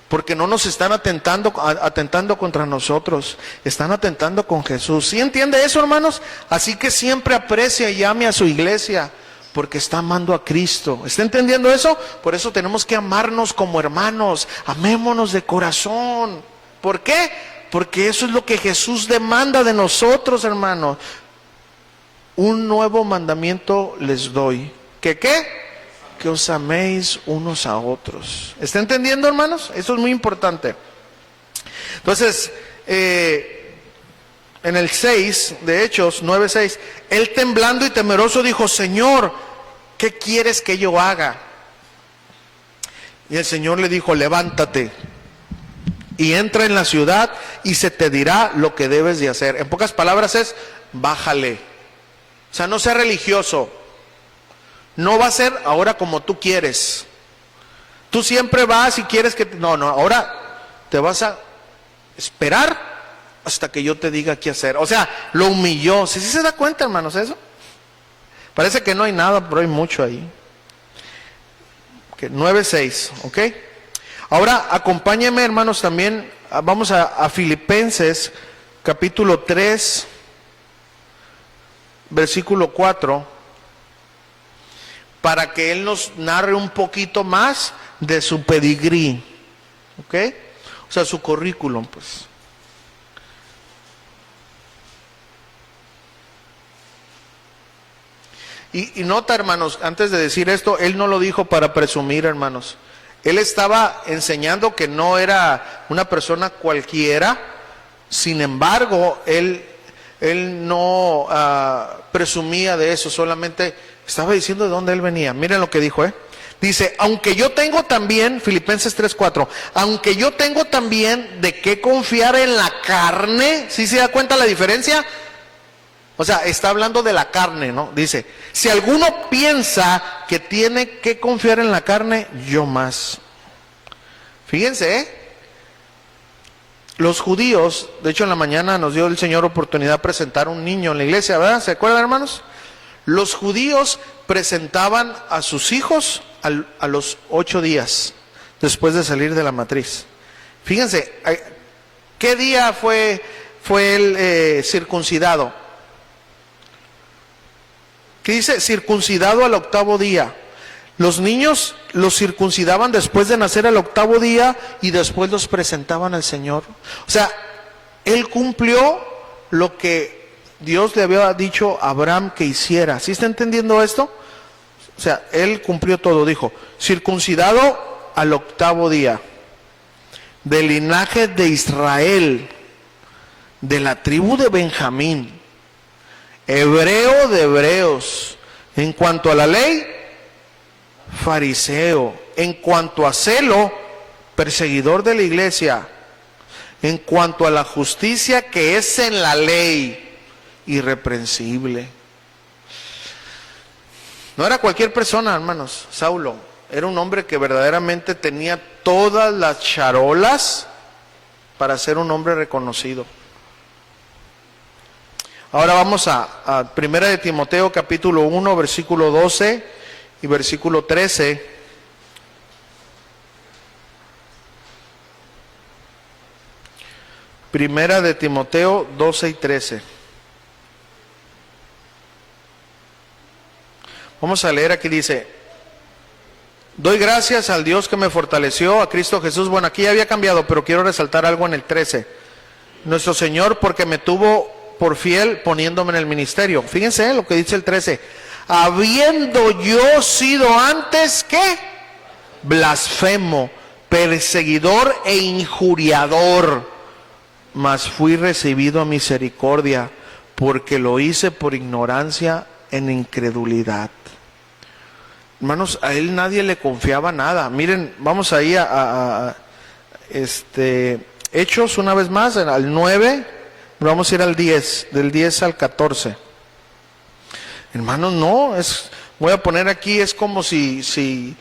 Porque no nos están atentando contra nosotros, están atentando con Jesús. ¿Sí entiende eso, hermanos? Así que siempre aprecia y ame a su iglesia, porque está amando a Cristo. ¿Está entendiendo eso? Por eso tenemos que amarnos como hermanos, amémonos de corazón. ¿Por qué? Porque eso es lo que Jesús demanda de nosotros, hermanos. Un nuevo mandamiento les doy. ¿Qué qué? Que os améis unos a otros. ¿Está entendiendo, hermanos? Eso es muy importante. Entonces, en el 6 de Hechos 9:6, él temblando y temeroso dijo: Señor, ¿qué quieres que yo haga? Y el Señor le dijo: levántate y entra en la ciudad y se te dirá lo que debes de hacer. En pocas palabras es: bájale. O sea, no sea religioso. No va a ser ahora como tú quieres. Tú siempre vas y quieres que... No, ahora te vas a esperar hasta que yo te diga qué hacer. O sea, lo humilló. ¿Sí se da cuenta, hermanos, eso? Parece que no hay nada, pero hay mucho ahí. 9:6, ¿ok? Ahora, acompáñenme, hermanos, también. Vamos a Filipenses, capítulo 3, versículo 4. Para que él nos narre un poquito más de su pedigrí, ¿ok? O sea, su currículum, pues. Y nota, hermanos, antes de decir esto, él no lo dijo para presumir, hermanos. Él estaba enseñando que no era una persona cualquiera. Sin embargo, él no presumía de eso, solamente estaba diciendo de dónde él venía. Miren lo que dijo, Dice: aunque yo tengo también, Filipenses 3:4, aunque yo tengo también de qué confiar en la carne. ¿Sí se da cuenta la diferencia? O sea, está hablando de la carne, ¿no? Dice: si alguno piensa que tiene que confiar en la carne, yo más. Fíjense, los judíos, de hecho en la mañana nos dio el Señor oportunidad de presentar un niño en la iglesia, ¿verdad? ¿Se acuerdan, hermanos? Los judíos presentaban a sus hijos a los 8 días después de salir de la matriz. Fíjense, ¿qué día fue el circuncidado? ¿Qué dice? Circuncidado al 8º día. Los niños los circuncidaban después de nacer al 8º día y después los presentaban al Señor. O sea, él cumplió lo que Dios le había dicho a Abraham que hiciera. ¿Sí está entendiendo esto? O sea, él cumplió todo. Dijo: circuncidado al 8º día, del linaje de Israel, de la tribu de Benjamín, hebreo de hebreos, en cuanto a la ley, fariseo, en cuanto a celo, perseguidor de la iglesia, en cuanto a la justicia que es en la ley, irreprensible. No era cualquier persona, hermanos. Saulo era un hombre que verdaderamente tenía todas las charolas para ser un hombre reconocido. Ahora vamos a 1 de Timoteo capítulo 1, versículo 12 y versículo 13. Primera de Timoteo 12 y 13. Vamos a leer, aquí dice: doy gracias al Dios que me fortaleció, a Cristo Jesús. Bueno, aquí ya había cambiado, pero quiero resaltar algo en el 13. Nuestro Señor, porque me tuvo por fiel poniéndome en el ministerio. Fíjense lo que dice el 13. Habiendo yo sido antes, ¿qué? Blasfemo, perseguidor e injuriador, mas fui recibido a misericordia, porque lo hice por ignorancia en incredulidad. Hermanos, a él nadie le confiaba nada. Miren, vamos ahí a Hechos una vez más, al 9, vamos a ir al 10, del 10 al 14. Hermanos, no, voy a poner aquí, es como si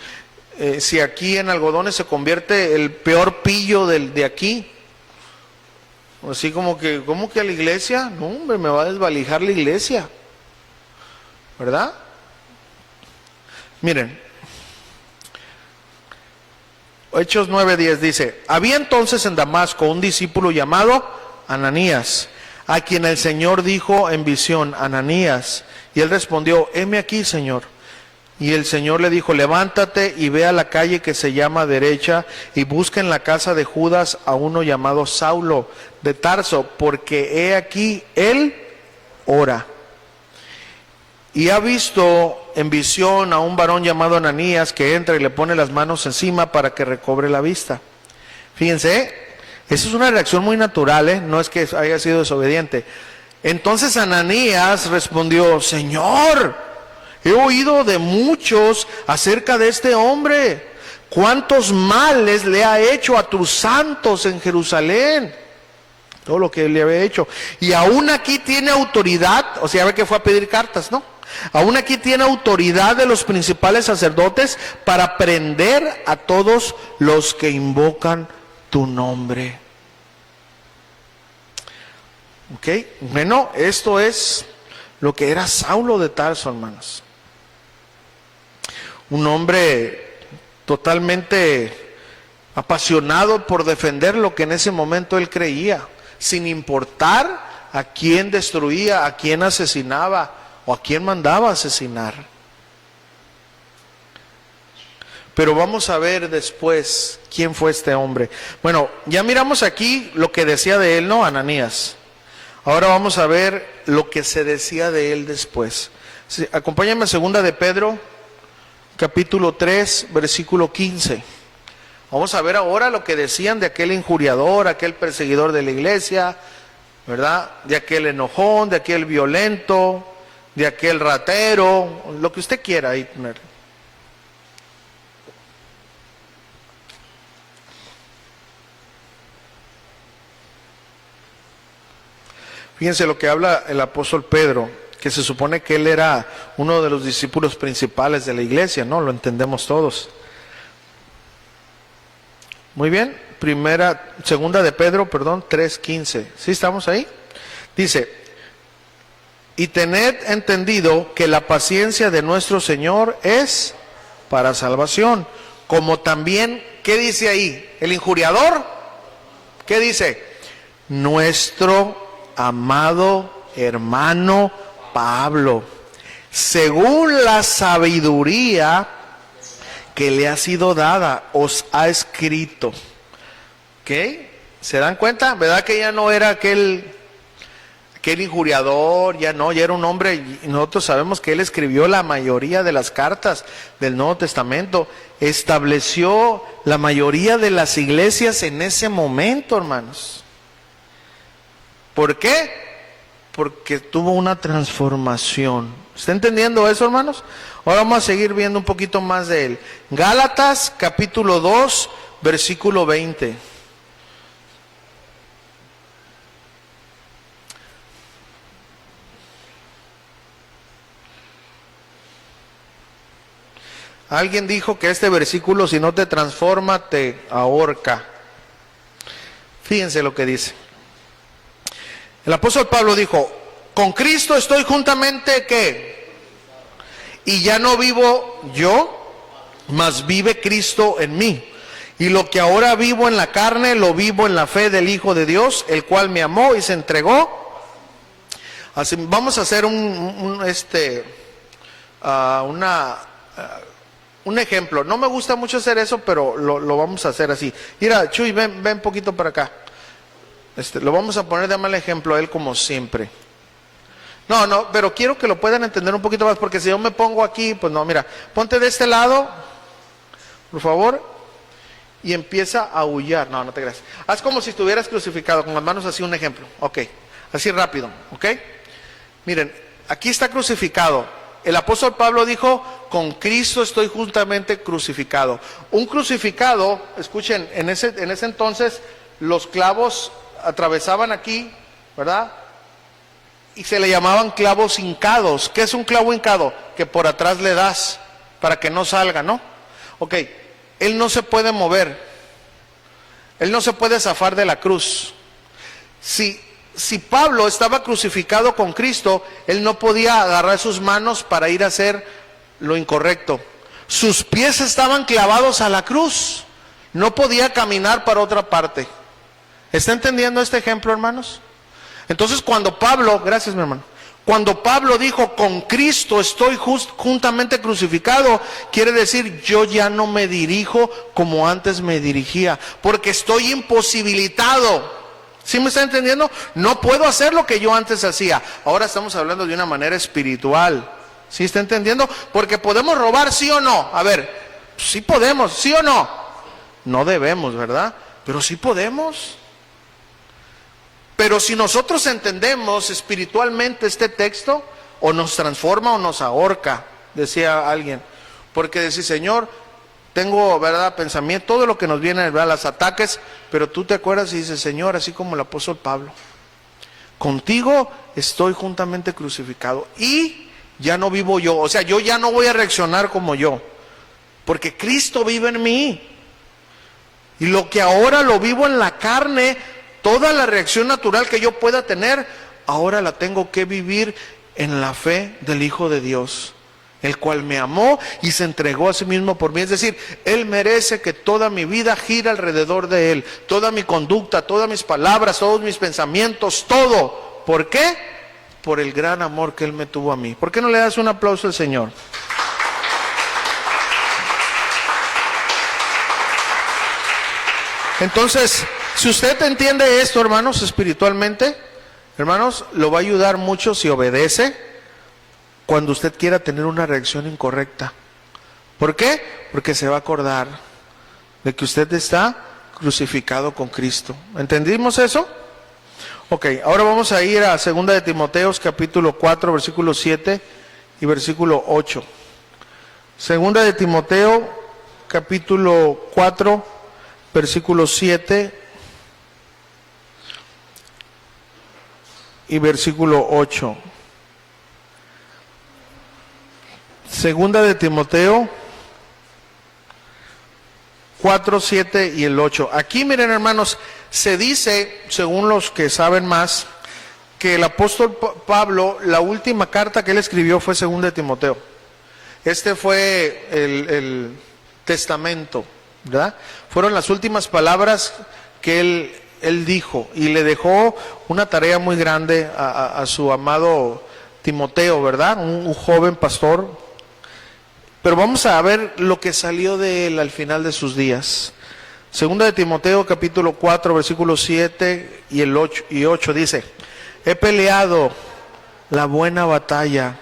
aquí en Algodones se convierte el peor pillo de aquí. Así como que a la iglesia, no hombre, me va a desvalijar la iglesia, ¿verdad? Miren, Hechos 9:10 dice: había entonces en Damasco un discípulo llamado Ananías, a quien el Señor dijo en visión: Ananías. Y él respondió: heme aquí, Señor. Y el Señor le dijo: levántate y ve a la calle que se llama Derecha y busca en la casa de Judas a uno llamado Saulo de Tarso, porque he aquí él ora. Y ha visto en visión a un varón llamado Ananías que entra y le pone las manos encima para que recobre la vista. Fíjense, esa es una reacción muy natural, no es que haya sido desobediente. Entonces Ananías respondió: Señor, he oído de muchos acerca de este hombre, cuántos males le ha hecho a tus santos en Jerusalén. Todo lo que él le había hecho. Y aún aquí tiene autoridad, o sea, ve que fue a pedir cartas, ¿no? Aún aquí tiene autoridad de los principales sacerdotes para prender a todos los que invocan tu nombre. Ok, bueno, esto es lo que era Saulo de Tarso, hermanos. Un hombre totalmente apasionado por defender lo que en ese momento él creía, sin importar a quién destruía, a quién asesinaba o a quién mandaba asesinar. Pero vamos a ver después quién fue este hombre. Bueno, ya miramos aquí lo que decía de él, ¿no? Ananías. Ahora vamos a ver lo que se decía de él después. Acompáñame a 2 de Pedro, capítulo 3, versículo 15. Vamos a ver ahora lo que decían de aquel injuriador, aquel perseguidor de la iglesia, ¿verdad? De aquel enojón, de aquel violento, de aquel ratero, lo que usted quiera ahí poner. Fíjense lo que habla el apóstol Pedro, que se supone que él era uno de los discípulos principales de la iglesia, ¿no? Lo entendemos todos. Muy bien, segunda de Pedro, 3:15. ¿Sí estamos ahí? Dice: y tened entendido que la paciencia de nuestro Señor es para salvación, como también, ¿qué dice ahí? El injuriador, ¿qué dice? Nuestro amado hermano Pablo, según la sabiduría que le ha sido dada, os ha escrito. ¿Ok? ¿Se dan cuenta? ¿Verdad que ya no era aquel injuriador? Ya no, ya era un hombre, y nosotros sabemos que él escribió la mayoría de las cartas del Nuevo Testamento, estableció la mayoría de las iglesias en ese momento, hermanos. ¿Por qué? Porque tuvo una transformación. ¿Está entendiendo eso, hermanos? Ahora vamos a seguir viendo un poquito más de él. Gálatas capítulo 2, versículo 20. Alguien dijo que este versículo, si no te transforma, te ahorca. Fíjense lo que dice. El apóstol Pablo dijo: con Cristo estoy juntamente, ¿qué? Y ya no vivo yo, mas vive Cristo en mí. Y lo que ahora vivo en la carne, lo vivo en la fe del Hijo de Dios, el cual me amó y se entregó. Así, vamos a hacer un ejemplo. No me gusta mucho hacer eso, pero lo vamos a hacer así. Mira, Chuy, ven un poquito para acá. Lo vamos a poner de mal ejemplo a él, como siempre. No, pero quiero que lo puedan entender un poquito más, porque si yo me pongo aquí, pues no, mira, ponte de este lado, por favor, y empieza a aullar. No te creas. Haz como si estuvieras crucificado, con las manos así, un ejemplo. Ok, así rápido, ok. Miren, aquí está crucificado. El apóstol Pablo dijo: con Cristo estoy juntamente crucificado. Un crucificado, escuchen, en ese entonces los clavos atravesaban aquí, ¿verdad? Y se le llamaban clavos hincados. ¿Qué es un clavo hincado? Que por atrás le das para que no salga, ¿no? Ok, él no se puede mover, él no se puede zafar de la cruz. Si Pablo estaba crucificado con Cristo, él no podía agarrar sus manos para ir a hacer lo incorrecto. Sus pies estaban clavados a la cruz. no podía caminar para otra parte. ¿Está entendiendo este ejemplo, hermanos? Entonces cuando Pablo, gracias mi hermano, cuando Pablo dijo, con Cristo estoy juntamente crucificado, quiere decir, yo ya no me dirijo como antes me dirigía, porque estoy imposibilitado. ¿Sí me está entendiendo? No puedo hacer lo que yo antes hacía. Ahora estamos hablando de una manera espiritual. ¿Sí está entendiendo? Porque podemos robar, ¿sí o no? A ver, sí podemos, ¿sí o no? No debemos, ¿verdad? Pero sí podemos. Pero si nosotros entendemos espiritualmente este texto, o nos transforma o nos ahorca, decía alguien. Porque decir, Señor, tengo, ¿verdad?, pensamiento, todo lo que nos viene, ¿verdad?, los ataques, pero tú te acuerdas y dices, Señor, así como el apóstol Pablo, contigo estoy juntamente crucificado y ya no vivo yo. O sea, yo ya no voy a reaccionar como yo, porque Cristo vive en mí. Y lo que ahora lo vivo en la carne, toda la reacción natural que yo pueda tener, ahora la tengo que vivir en la fe del Hijo de Dios, el cual me amó y se entregó a sí mismo por mí. Es decir, Él merece que toda mi vida gire alrededor de Él, toda mi conducta, todas mis palabras, todos mis pensamientos, todo. ¿Por qué? Por el gran amor que Él me tuvo a mí. ¿Por qué no le das un aplauso al Señor? Entonces, si usted entiende esto, hermanos, espiritualmente, hermanos, lo va a ayudar mucho si obedece cuando usted quiera tener una reacción incorrecta. ¿Por qué? Porque se va a acordar de que usted está crucificado con Cristo. ¿Entendimos eso? Ok, ahora vamos a ir a 2 de Timoteo, capítulo 4, versículo 7 y versículo 8. 2 de Timoteo, capítulo 4, versículo 7 y versículo 8. Segunda de Timoteo 4, 7 y el 8. Aquí miren, hermanos, se dice, según los que saben más, que el apóstol Pablo, la última carta que él escribió fue Segunda de Timoteo. Este fue el testamento, ¿verdad? Fueron las últimas palabras que él dijo, y le dejó una tarea muy grande a su amado Timoteo, ¿verdad? Un joven pastor. Pero vamos a ver lo que salió de él al final de sus días. Segunda de Timoteo, capítulo 4, versículos 7 y el 8 dice: he peleado la buena batalla,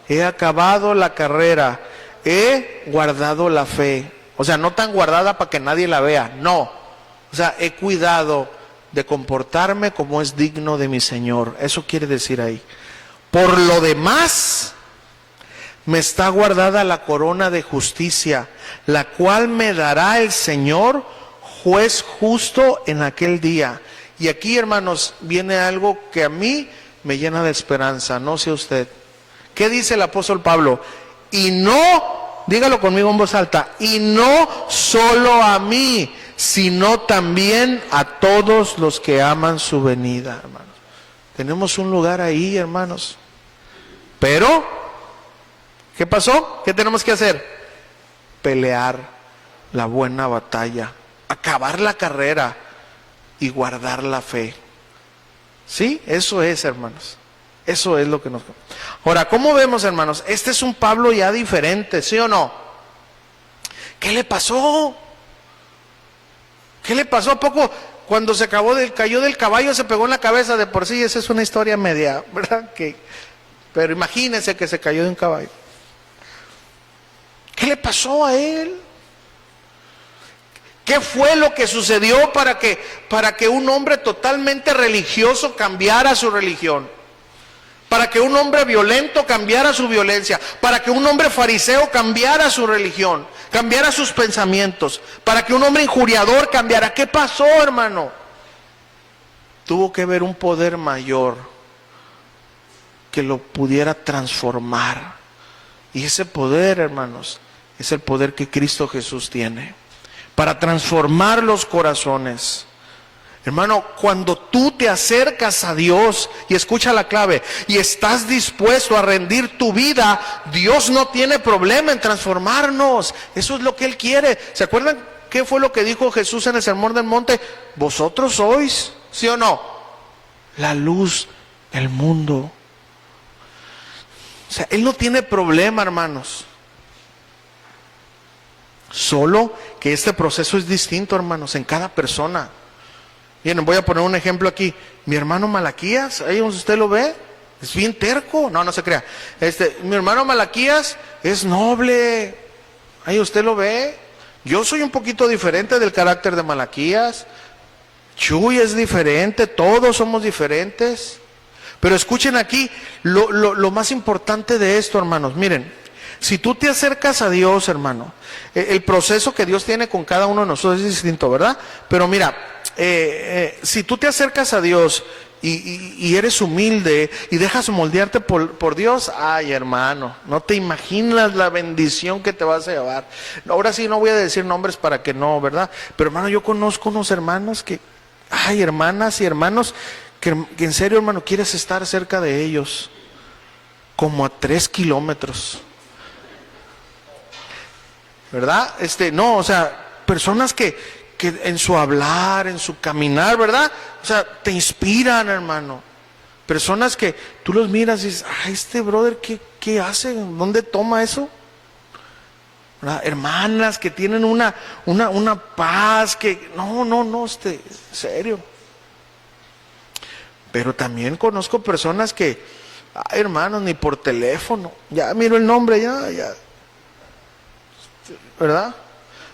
he acabado la carrera, he guardado la fe. O sea, no tan guardada para que nadie la vea, no. O sea, he cuidado de comportarme como es digno de mi Señor. Eso quiere decir ahí. Por lo demás, me está guardada la corona de justicia, la cual me dará el Señor, juez justo, en aquel día. Y aquí, hermanos, viene algo que a mí me llena de esperanza, no sé usted. ¿Qué dice el apóstol Pablo? Y no, dígalo conmigo en voz alta, y no solo a mí, sino también a todos los que aman su venida, hermanos. Tenemos un lugar ahí, hermanos. Pero, ¿qué pasó? ¿Qué tenemos que hacer? Pelear la buena batalla, acabar la carrera y guardar la fe. ¿Sí? Eso es, hermanos. Eso es lo que nos... Ahora, ¿cómo vemos, hermanos? Este es un Pablo ya diferente, ¿sí o no? ¿Qué le pasó? ¿Qué le pasó? ¿A poco cuando se cayó del caballo se pegó en la cabeza? De por sí, esa es una historia media, ¿verdad? Pero imagínense que se cayó de un caballo. ¿Qué le pasó a él? ¿Qué fue lo que sucedió para que un hombre totalmente religioso cambiara su religión? Para que un hombre violento cambiara su violencia, para que un hombre fariseo cambiara su religión, cambiara sus pensamientos, para que un hombre injuriador cambiara. ¿Qué pasó, hermano? Tuvo que haber un poder mayor que lo pudiera transformar. Y ese poder, hermanos, es el poder que Cristo Jesús tiene para transformar los corazones. Hermano, cuando tú te acercas a Dios, y escucha la clave, y estás dispuesto a rendir tu vida, Dios no tiene problema en transformarnos. Eso es lo que Él quiere. ¿Se acuerdan ¿qué fue lo que dijo Jesús en el Sermón del Monte? Vosotros sois, ¿sí o no? La luz del mundo. O sea, Él no tiene problema, hermanos. Solo que este proceso es distinto, hermanos, en cada persona. Miren, voy a poner un ejemplo aquí. Mi hermano Malaquías, ahí donde usted lo ve, es bien terco. No, no se crea. Mi hermano Malaquías es noble. Ahí usted lo ve. Yo soy un poquito diferente del carácter de Malaquías. Chuy es diferente, todos somos diferentes. Pero escuchen aquí lo más importante de esto, hermanos. Miren, si tú te acercas a Dios, hermano, el proceso que Dios tiene con cada uno de nosotros es distinto, ¿verdad? Pero mira, si tú te acercas a Dios y eres humilde y dejas moldearte por Dios, ay, hermano, no te imaginas la bendición que te vas a llevar. Ahora sí no voy a decir nombres para que no, ¿verdad? Pero hermano, yo conozco unos hermanos que, ay, hermanas y hermanos, que en serio, hermano, quieres estar cerca de ellos, como a 3 kilómetros. ¿Verdad? No, o sea, personas que en su hablar, en su caminar, ¿verdad? O sea, te inspiran, hermano. Personas que tú los miras y dices, ay, este brother, ¿qué hace? ¿Dónde toma eso? ¿Verdad? Hermanas que tienen una paz que, no, en serio. Pero también conozco personas que, ay, hermanos, ni por teléfono, ya miro el nombre, ya. ¿Verdad?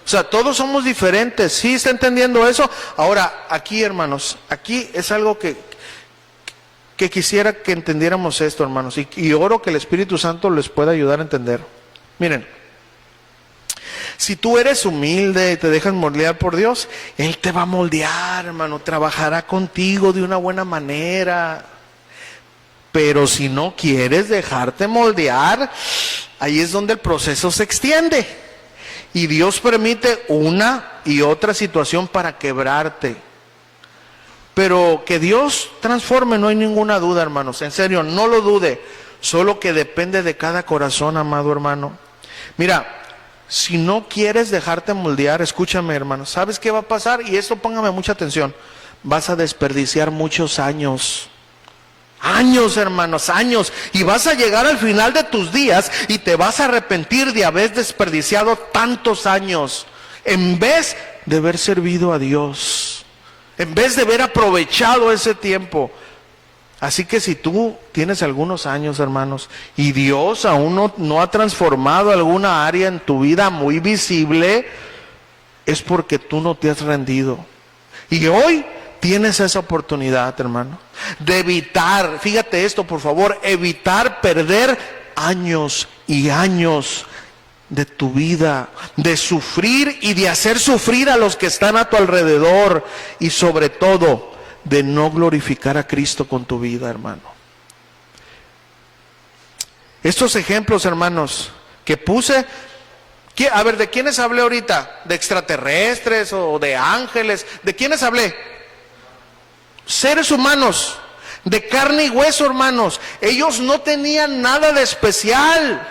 O sea, todos somos diferentes. ¿Sí está entendiendo eso? Ahora, aquí, hermanos, aquí es algo que quisiera que entendiéramos esto, hermanos, y oro que el Espíritu Santo les pueda ayudar a entender. Miren, si tú eres humilde y te dejas moldear por Dios, Él te va a moldear, hermano, trabajará contigo de una buena manera. Pero si no quieres dejarte moldear, ahí es donde el proceso se extiende. Y Dios permite una y otra situación para quebrarte. Pero que Dios transforme, no hay ninguna duda, hermanos. En serio, no lo dude. Solo que depende de cada corazón, amado hermano. Mira, si no quieres dejarte moldear, escúchame, hermano. ¿Sabes qué va a pasar? Y esto póngame mucha atención. Vas a desperdiciar muchos años. Años, hermanos, años. Y vas a llegar al final de tus días y te vas a arrepentir de haber desperdiciado tantos años, en vez de haber servido a Dios, en vez de haber aprovechado ese tiempo. Así que si tú tienes algunos años, hermanos, y Dios aún no ha transformado alguna área en tu vida muy visible, es porque tú no te has rendido. Y hoy tienes esa oportunidad, hermano, de evitar, fíjate esto por favor, evitar perder años y años de tu vida, de sufrir y de hacer sufrir a los que están a tu alrededor, y sobre todo, de no glorificar a Cristo con tu vida, hermano. Estos ejemplos, hermanos, que puse, a ver, ¿de quiénes hablé ahorita? ¿De extraterrestres o de ángeles? ¿De quiénes hablé? Seres humanos, de carne y hueso, hermanos. Ellos no tenían nada de especial.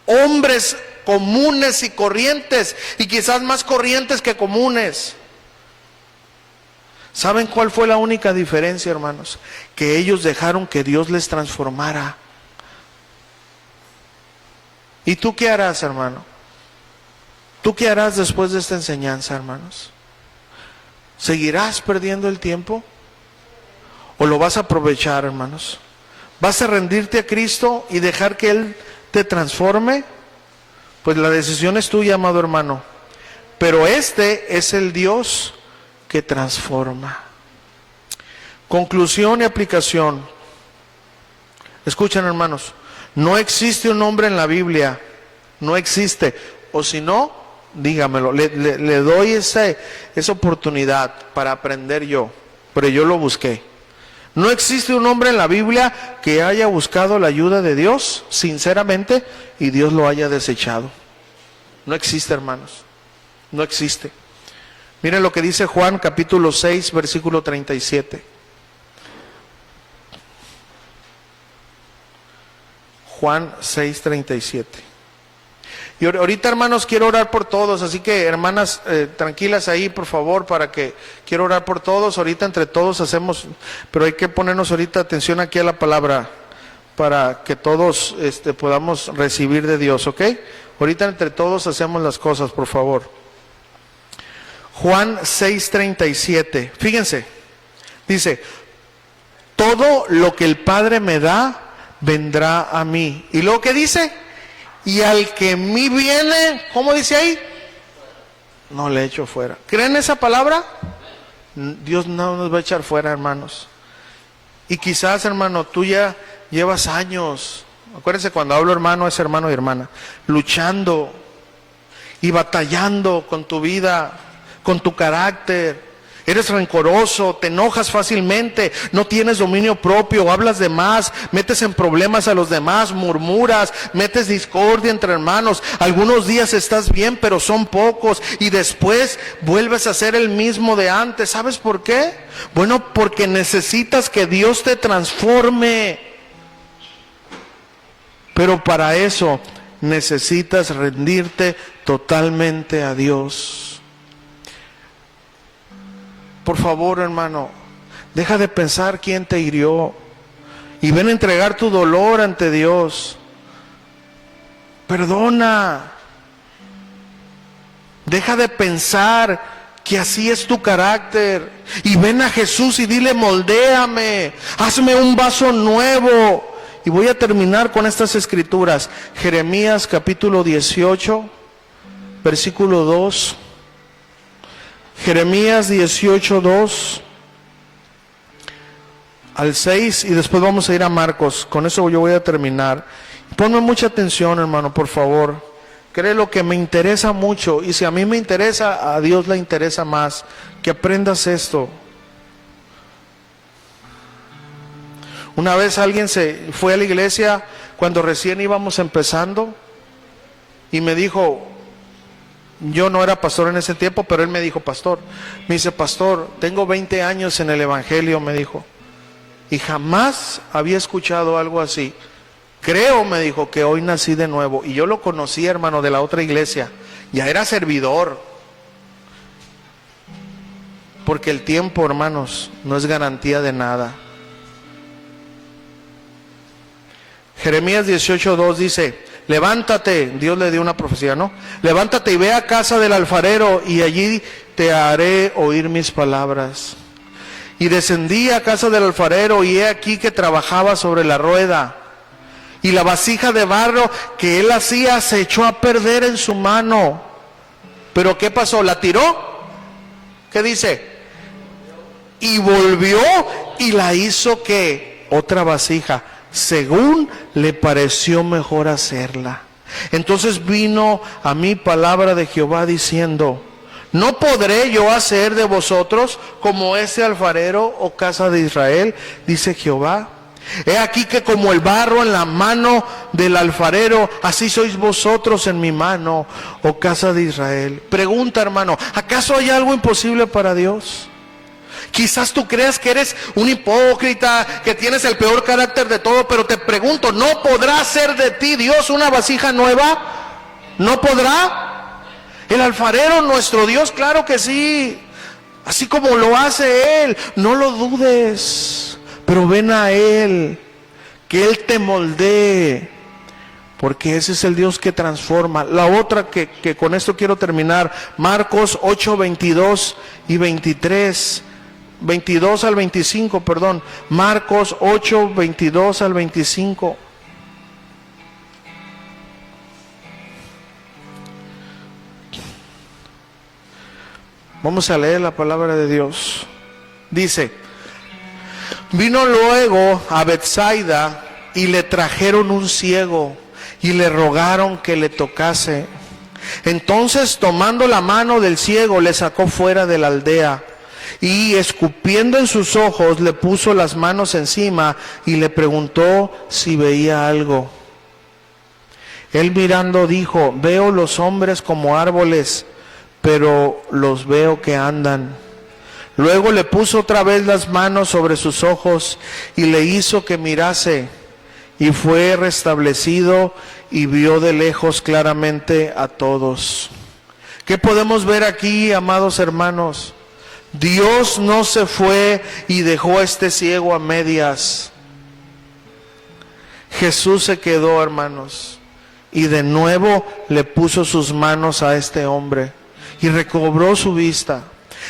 Hombres comunes y corrientes, y quizás más corrientes que comunes. ¿Saben cuál fue la única diferencia, hermanos? Que ellos dejaron que Dios les transformara. ¿Y tú qué harás, hermano? ¿Tú qué harás después de esta enseñanza, hermanos? ¿Seguirás perdiendo el tiempo? ¿O lo vas a aprovechar, hermanos? ¿Vas a rendirte a Cristo y dejar que Él te transforme? Pues la decisión es tuya, amado hermano. Pero este es el Dios que transforma. Conclusión y aplicación. Escuchen, hermanos, no existe un hombre en la Biblia, no existe, o si no, dígamelo, le doy esa oportunidad para aprender yo, pero yo lo busqué. No existe un hombre en la Biblia que haya buscado la ayuda de Dios sinceramente y Dios lo haya desechado. No existe, hermanos, no existe. Miren lo que dice Juan capítulo 6, versículo 37. Juan 6:37. Y ahorita, hermanos, quiero orar por todos, así que hermanas, tranquilas ahí, por favor, para que quiero orar por todos. Ahorita entre todos hacemos, pero hay que ponernos ahorita atención aquí a la palabra para que todos podamos recibir de Dios, ¿ok? Ahorita entre todos hacemos las cosas, por favor. Juan 6:37, fíjense, dice, todo lo que el Padre me da, vendrá a mí. ¿Y luego qué dice? Y al que en mí viene, ¿cómo dice ahí? No le echo fuera. ¿Creen esa palabra? Dios no nos va a echar fuera, hermanos. Y quizás, hermano, tú ya llevas años, acuérdense cuando hablo hermano, es hermano y hermana, luchando y batallando con tu vida, con tu carácter. Eres rencoroso, te enojas fácilmente, no tienes dominio propio, hablas de más, metes en problemas a los demás, murmuras, metes discordia entre hermanos. Algunos días estás bien, pero son pocos, y después vuelves a ser el mismo de antes. ¿Sabes por qué? Bueno, porque necesitas que Dios te transforme. Pero para eso necesitas rendirte totalmente a Dios. Por favor, hermano, deja de pensar quién te hirió y ven a entregar tu dolor ante Dios. Perdona. Deja de pensar que así es tu carácter y ven a Jesús y dile, moldéame, hazme un vaso nuevo. Y voy a terminar con estas escrituras. Jeremías capítulo 18, versículo 2. Jeremías 18, 2 al 6, y después vamos a ir a Marcos. Con eso yo voy a terminar. Ponme mucha atención, hermano, por favor. Créelo que me interesa mucho, y si a mí me interesa, a Dios le interesa más. Que aprendas esto. Una vez alguien se fue a la iglesia cuando recién íbamos empezando y me dijo, yo no era pastor en ese tiempo, pero él me dijo, pastor, me dice, pastor, tengo 20 años en el evangelio, me dijo, y jamás había escuchado algo así. Creo, me dijo, que hoy nací de nuevo. Y yo lo conocí, hermano, de la otra iglesia, ya era servidor. Porque el tiempo, hermanos, no es garantía de nada. Jeremías 18:2 dice, levántate, Dios le dio una profecía, ¿no? Levántate y ve a casa del alfarero y allí te haré oír mis palabras. Y descendí a casa del alfarero y he aquí que trabajaba sobre la rueda. Y la vasija de barro que él hacía se echó a perder en su mano. ¿Pero qué pasó? ¿La tiró? ¿Qué dice? Y volvió y la hizo, ¿qué? Otra vasija, según le pareció mejor hacerla. Entonces vino a mí palabra de Jehová diciendo, ¿no podré yo hacer de vosotros como ese alfarero, oh casa de Israel? Dice Jehová. He aquí que como el barro en la mano del alfarero, así sois vosotros en mi mano, oh casa de Israel. Pregunta, hermano, ¿acaso hay algo imposible para Dios? Quizás tú creas que eres un hipócrita, que tienes el peor carácter de todo, pero te pregunto, ¿no podrá hacer de ti Dios una vasija nueva? ¿No podrá? El alfarero, nuestro Dios, claro que sí. Así como lo hace Él, no lo dudes, pero ven a Él, que Él te moldee, porque ese es el Dios que transforma. La otra que con esto quiero terminar, Marcos 8, 22 y 23. 22 al 25, perdón. Marcos 8, 22 al 25. Vamos a leer la palabra de Dios. Dice, vino luego a Betsaida y le trajeron un ciego y le rogaron que le tocase. Entonces, tomando la mano del ciego, le sacó fuera de la aldea. Y escupiendo en sus ojos, le puso las manos encima y le preguntó si veía algo. Él mirando dijo, veo los hombres como árboles, pero los veo que andan. Luego le puso otra vez las manos sobre sus ojos y le hizo que mirase. y fue restablecido y vio de lejos claramente a todos. ¿Qué podemos ver aquí, amados hermanos? Dios no se fue y dejó a este ciego a medias. Jesús se quedó, hermanos, y de nuevo le puso sus manos a este hombre y recobró su vista.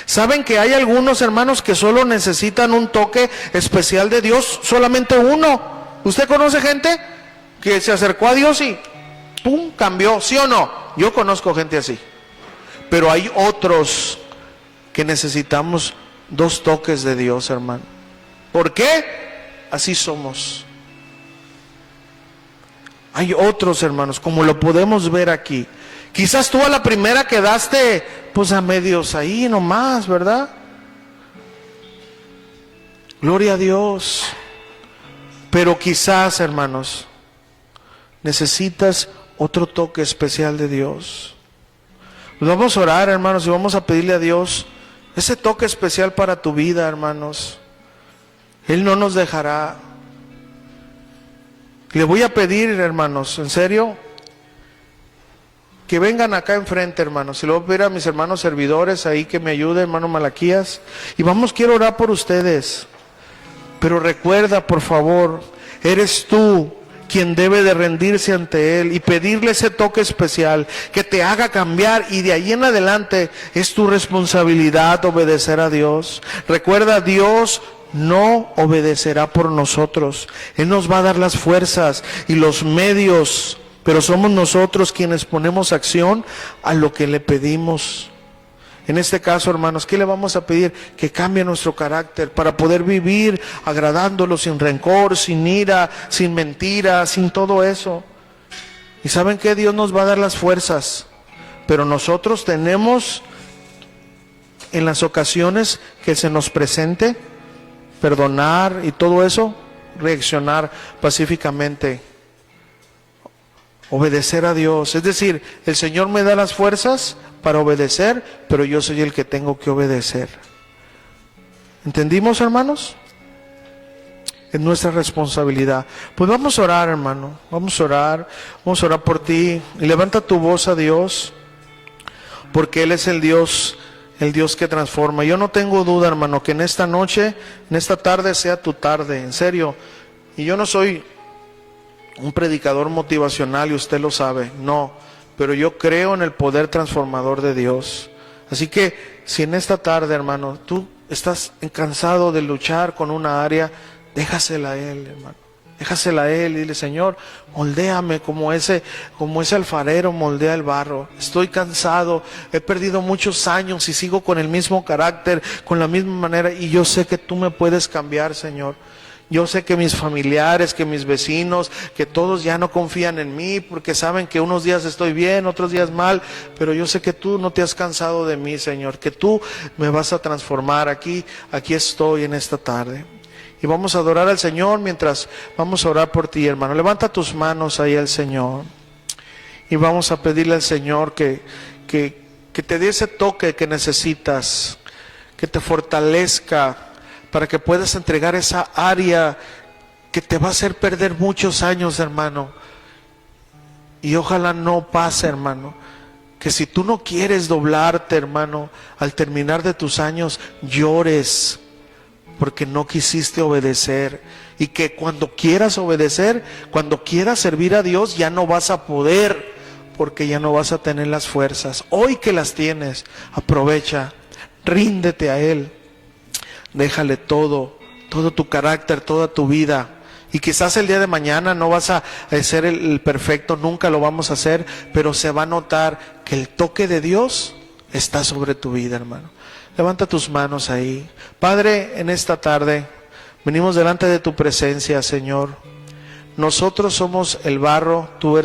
¿Saben que hay algunos hermanos que solo necesitan un toque especial de Dios? Solamente uno. ¿Usted conoce gente que se acercó a Dios y ¡pum! Cambió? ¿Sí o no? Yo conozco gente así. Pero hay otros que necesitamos 2 toques de Dios, hermano. ¿Por qué? Así somos. Hay otros, hermanos, como lo podemos ver aquí. Quizás tú a la primera quedaste pues a medios ahí nomás, ¿verdad? Gloria a Dios. Pero quizás, hermanos, necesitas otro toque especial de Dios. Pues vamos a orar, hermanos, y vamos a pedirle a Dios ese toque especial para tu vida, hermanos. Él no nos dejará. Le voy a pedir, hermanos, en serio, que vengan acá enfrente, hermanos. Y le voy a pedir a mis hermanos servidores ahí que me ayuden, hermano Malaquías. Y quiero orar por ustedes. Pero recuerda, por favor, eres tú quien debe de rendirse ante Él y pedirle ese toque especial que te haga cambiar, y de ahí en adelante es tu responsabilidad obedecer a Dios. Recuerda, Dios no obedecerá por nosotros. Él nos va a dar las fuerzas y los medios, pero somos nosotros quienes ponemos acción a lo que le pedimos. En este caso, hermanos, ¿qué le vamos a pedir? Que cambie nuestro carácter para poder vivir agradándolo sin rencor, sin ira, sin mentira, sin todo eso. Y ¿saben qué? Dios nos va a dar las fuerzas, pero nosotros tenemos en las ocasiones que se nos presente, perdonar y todo eso, reaccionar pacíficamente, obedecer a Dios. Es decir, el Señor me da las fuerzas para obedecer, pero yo soy el que tengo que obedecer. ¿Entendimos, hermanos? Es nuestra responsabilidad. Pues vamos a orar, hermano. Vamos a orar por ti. Y levanta tu voz a Dios, porque Él es el Dios que transforma. Yo no tengo duda, hermano, que en esta noche, en esta tarde sea tu tarde, en serio. Y yo no soy un predicador motivacional y usted lo sabe, no, pero yo creo en el poder transformador de Dios. Así que si en esta tarde, hermano, tú estás cansado de luchar con una área, déjasela a Él, hermano. Déjasela a Él y dile: Señor, moldéame como ese alfarero moldea el barro. Estoy cansado, he perdido muchos años y sigo con el mismo carácter, con la misma manera, y yo sé que tú me puedes cambiar, Señor. Yo sé que mis familiares, que mis vecinos, que todos ya no confían en mí porque saben que unos días estoy bien, otros días mal, pero yo sé que tú no te has cansado de mí, Señor, que tú me vas a transformar. Aquí estoy en esta tarde. Y vamos a adorar al Señor mientras vamos a orar por ti, hermano. Levanta tus manos ahí al Señor y vamos a pedirle al Señor que te dé ese toque que necesitas, que te fortalezca, para que puedas entregar esa área que te va a hacer perder muchos años, hermano. Y ojalá no pase, hermano, que si tú no quieres doblarte, hermano, al terminar de tus años, llores porque no quisiste obedecer. Y que cuando quieras obedecer, cuando quieras servir a Dios, ya no vas a poder, porque ya no vas a tener las fuerzas. Hoy que las tienes, aprovecha, ríndete a Él. Déjale todo tu carácter, toda tu vida. Y quizás el día de mañana no vas a ser el perfecto, nunca lo vamos a hacer, pero se va a notar que el toque de Dios está sobre tu vida, hermano. Levanta tus manos ahí. Padre, en esta tarde venimos delante de tu presencia, Señor. Nosotros somos el barro, tú eres